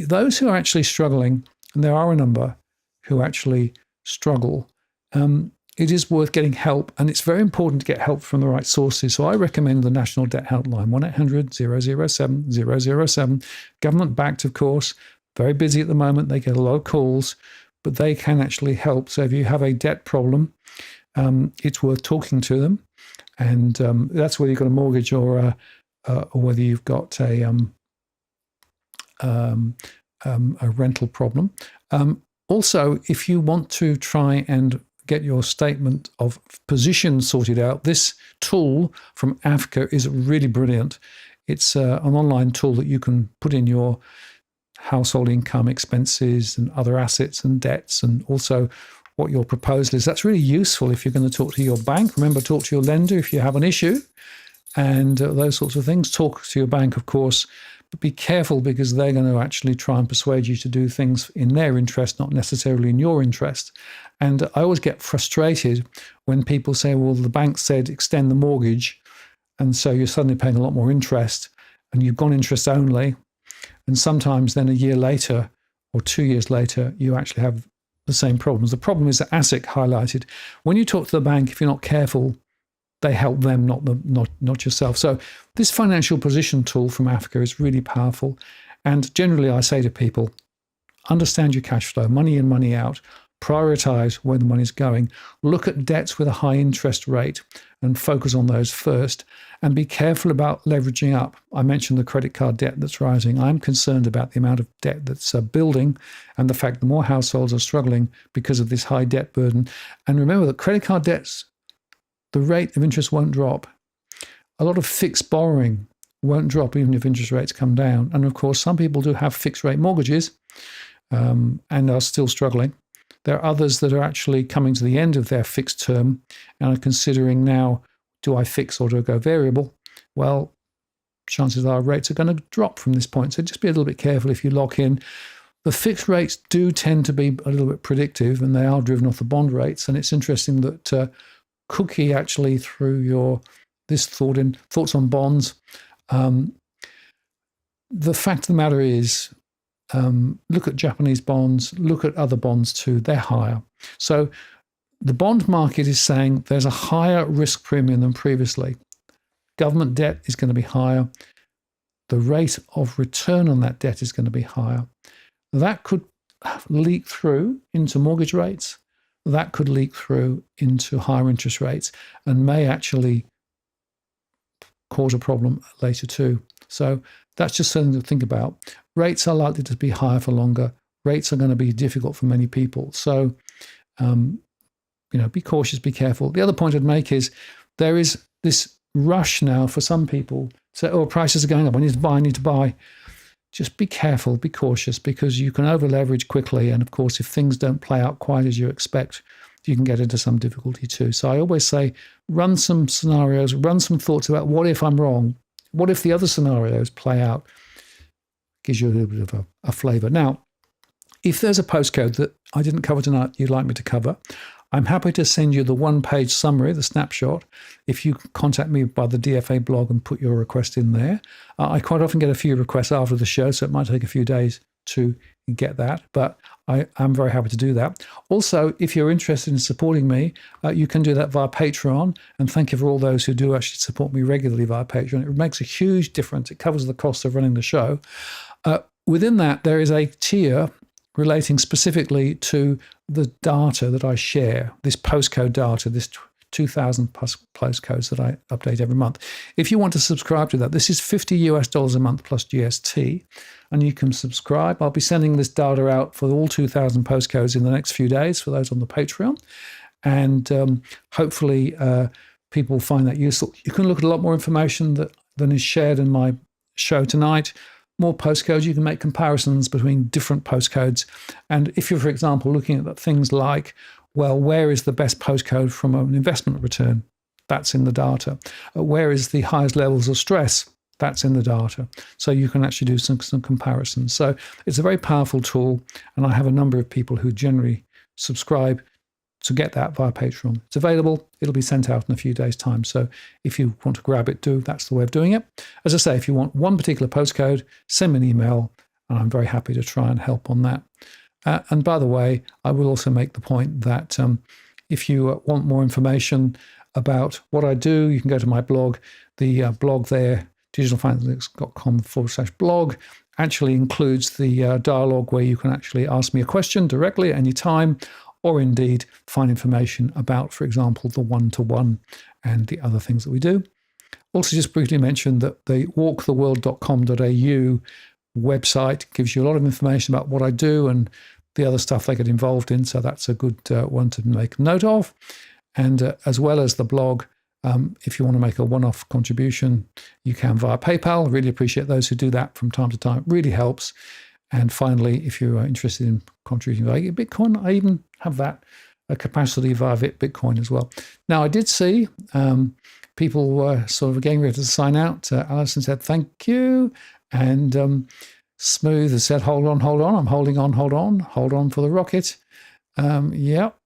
those who are actually struggling, and there are a number who actually struggle, it is worth getting help, and it's very important to get help from the right sources. So I recommend the National Debt Helpline, 1-800-007-007, government-backed, of course, very busy at the moment. They get a lot of calls, but they can actually help. So if you have a debt problem, it's worth talking to them, and that's whether you've got a mortgage or whether you've got a rental problem. Also, if you want to try and get your statement of position sorted out, this tool from Africa is really brilliant. It's an online tool that you can put in your household income, expenses, and other assets and debts, and also what your proposal is. That's really useful if you're going to talk to your bank. Remember, talk to your lender if you have an issue and those sorts of things. Talk to your bank, of course, but be careful because they're going to actually try and persuade you to do things in their interest, not necessarily in your interest. And I always get frustrated when people say, well, the bank said extend the mortgage, and so you're suddenly paying a lot more interest, and you've gone interest only. And sometimes then a year later or 2 years later, you actually have the same problems. The problem is that ASIC highlighted. When you talk to the bank, if you're not careful, they help them, not yourself. So this financial position tool from Africa is really powerful. And generally, I say to people, understand your cash flow, money in, money out. Prioritize where the money's going. Look at debts with a high interest rate and focus on those first. And be careful about leveraging up. I mentioned the credit card debt that's rising. I'm concerned about the amount of debt that's building and the fact that more households are struggling because of this high debt burden. And remember that credit card debts, the rate of interest won't drop. A lot of fixed borrowing won't drop even if interest rates come down. And of course, some people do have fixed rate mortgages and are still struggling. There are others that are actually coming to the end of their fixed term and are considering now, do I fix or do I go variable? Well, chances are rates are going to drop from this point. So just be a little bit careful if you lock in. The fixed rates do tend to be a little bit predictive, and they are driven off the bond rates. And it's interesting that Cookie actually, through this thoughts on bonds, the fact of the matter is, look at Japanese bonds, look at other bonds too, they're higher. So the bond market is saying there's a higher risk premium than previously. Government debt is going to be higher. The rate of return on that debt is going to be higher. That could leak through into mortgage rates. That could leak through into higher interest rates and may actually cause a problem later too. So that's just something to think about. Rates are likely to be higher for longer. Rates are going to be difficult for many people. So, be cautious, be careful. The other point I'd make is there is this rush now for some people to say, oh, prices are going up, I need to buy. Just be careful, be cautious, because you can over leverage quickly. And of course, if things don't play out quite as you expect, you can get into some difficulty too. So I always say, run some scenarios, run some thoughts about what if I'm wrong? What if the other scenarios play out? Gives you a little bit of a flavor. Now, if there's a postcode that I didn't cover tonight you'd like me to cover, I'm happy to send you the one-page summary, the snapshot, if you contact me by the DFA blog and put your request in there. I quite often get a few requests after the show, so it might take a few days to get that, but I'm very happy to do that. Also, if you're interested in supporting me, you can do that via Patreon, and thank you for all those who do actually support me regularly via Patreon. It makes a huge difference. It covers the cost of running the show. Within that, there is a tier relating specifically to the data that I share, this postcode data, this 2,000 plus postcodes that I update every month. If you want to subscribe to that, this is $50 a month plus GST, and you can subscribe. I'll be sending this data out for all 2,000 postcodes in the next few days for those on the Patreon, and hopefully people find that useful. You can look at a lot more information than is shared in my show tonight. More postcodes, you can make comparisons between different postcodes. And if you're, for example, looking at things like, well, where is the best postcode from an investment return? That's in the data. Where is the highest levels of stress? That's in the data. So you can actually do some comparisons. So it's a very powerful tool. And I have a number of people who generally subscribe to get that via Patreon. It's available. It'll be sent out in a few days' time. So if you want to grab it, that's the way of doing it. As I say, if you want one particular postcode, send me an email, and I'm very happy to try and help on that. And by the way, I will also make the point that if you want more information about what I do, you can go to my blog. The blog there, digitalfinance.com/blog, actually includes the dialogue where you can actually ask me a question directly at any time, or indeed find information about, for example, the one-to-one and the other things that we do. Also, just briefly mention that the walktheworld.com.au website gives you a lot of information about what I do and the other stuff they get involved in, so that's a good one to make note of. And as well as the blog, if you want to make a one-off contribution, you can via PayPal. I really appreciate those who do that from time to time. It really helps. And finally, if you are interested in contributing via Bitcoin, I even have that capacity via Bitcoin as well. Now, I did see people were sort of getting ready to sign out. Alison said, thank you. And Smooth has said, hold on. I'm holding on, hold on for the rocket. Yep.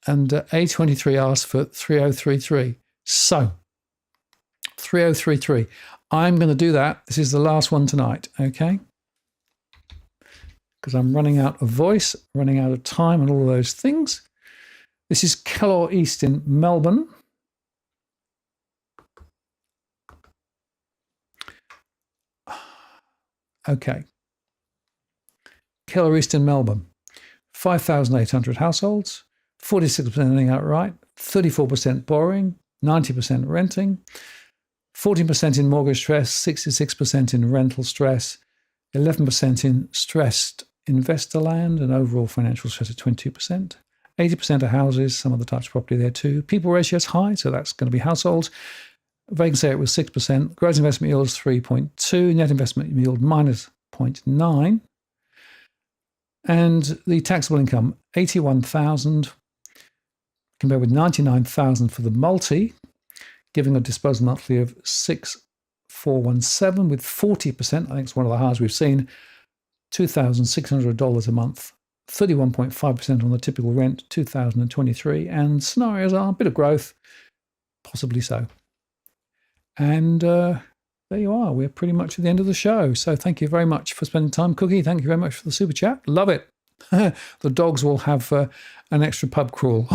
And A23 asked for 3033. So, 3033. I'm going to do that. This is the last one tonight, okay? Because I'm running out of voice, running out of time and all of those things. This is Keller East in Melbourne. Okay. Keller East in Melbourne. 5,800 households, 46% earning outright, 34% borrowing, 90% renting, 14% in mortgage stress, 66% in rental stress, 11% in stressed investor land, and overall financial stress at 22%. 80% of houses, some of the types of property there too. People ratio is high, so that's going to be households. Vacancy rate was 6%. Gross investment yield is 3.2. Net investment yield minus 0.9. And the taxable income, 81,000, compared with 99,000 for the multi, giving a disposal monthly of 6,417 with 40%. I think it's one of the highest we've seen. $2,600 a month, 31.5% on the typical rent, 2023. And scenarios are a bit of growth, possibly so. And there you are. We're pretty much at the end of the show. So thank you very much for spending time. Cookie, thank you very much for the super chat. Love it. The dogs will have an extra pub crawl.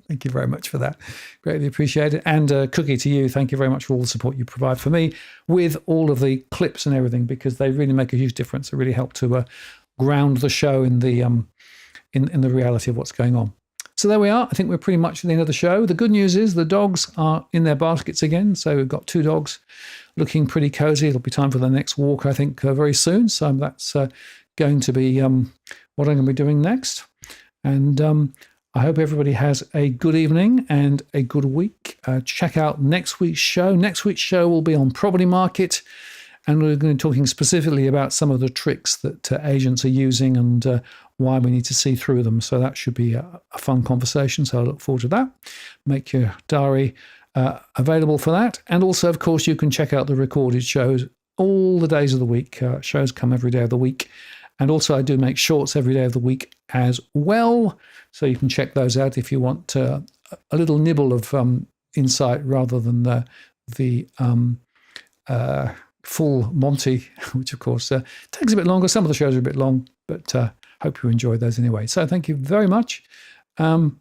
Thank you very much for that. Greatly appreciate it. And Cookie, to you, thank you very much for all the support you provide for me with all of the clips and everything, because they really make a huge difference. They really help to ground the show in the in the reality of what's going on. So there we are. I think we're pretty much at the end of the show. The good news is the dogs are in their baskets again. So we've got 2 dogs looking pretty cozy. It'll be time for the next walk, I think, very soon. So that's going to be what I'm going to be doing next. And I hope everybody has a good evening and a good week. Check out next week's show. Next week's show will be on property market. And we're going to be talking specifically about some of the tricks that agents are using and why we need to see through them. So that should be a fun conversation. So I look forward to that. Make your diary available for that. And also, of course, you can check out the recorded shows all the days of the week. Shows come every day of the week. And also I do make shorts every day of the week as well. So you can check those out if you want a little nibble of insight rather than the full Monty, which of course takes a bit longer. Some of the shows are a bit long, but hope you enjoy those anyway. So thank you very much. And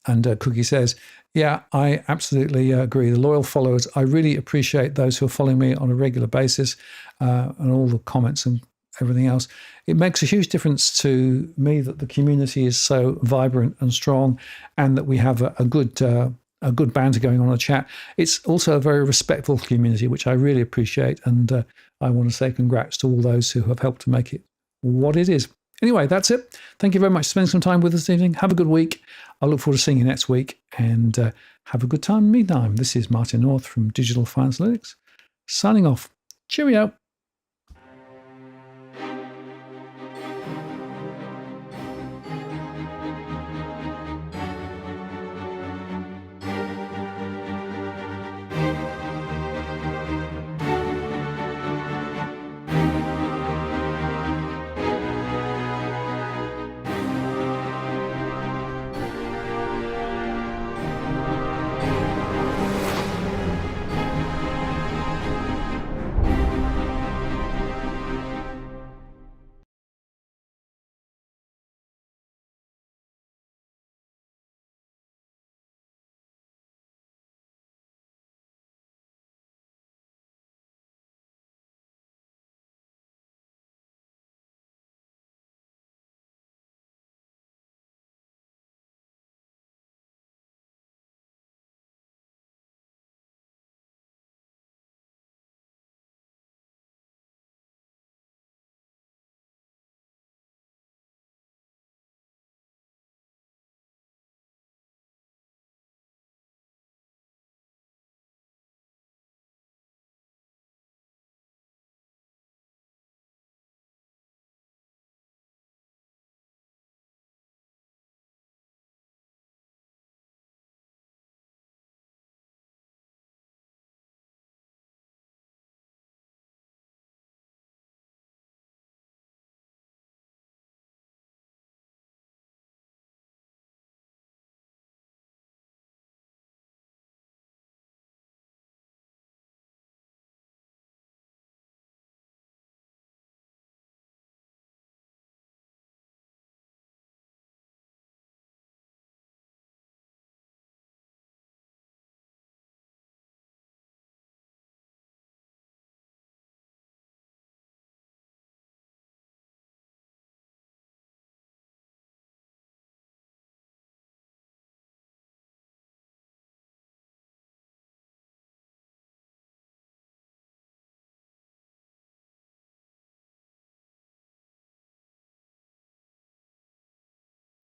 Cookie says, yeah, I absolutely agree. The loyal followers, I really appreciate those who are following me on a regular basis and all the comments and everything else. It makes a huge difference to me that the community is so vibrant and strong, and that we have a good banter going on in the chat. It's also a very respectful community, which I really appreciate, and I want to say congrats to all those who have helped to make it what it is. Anyway, that's it. Thank you very much for spending some time with us this evening. Have a good week. I look forward to seeing you next week, and have a good time. Meantime, this is Martin North from Digital Finance Analytics, signing off. Cheerio.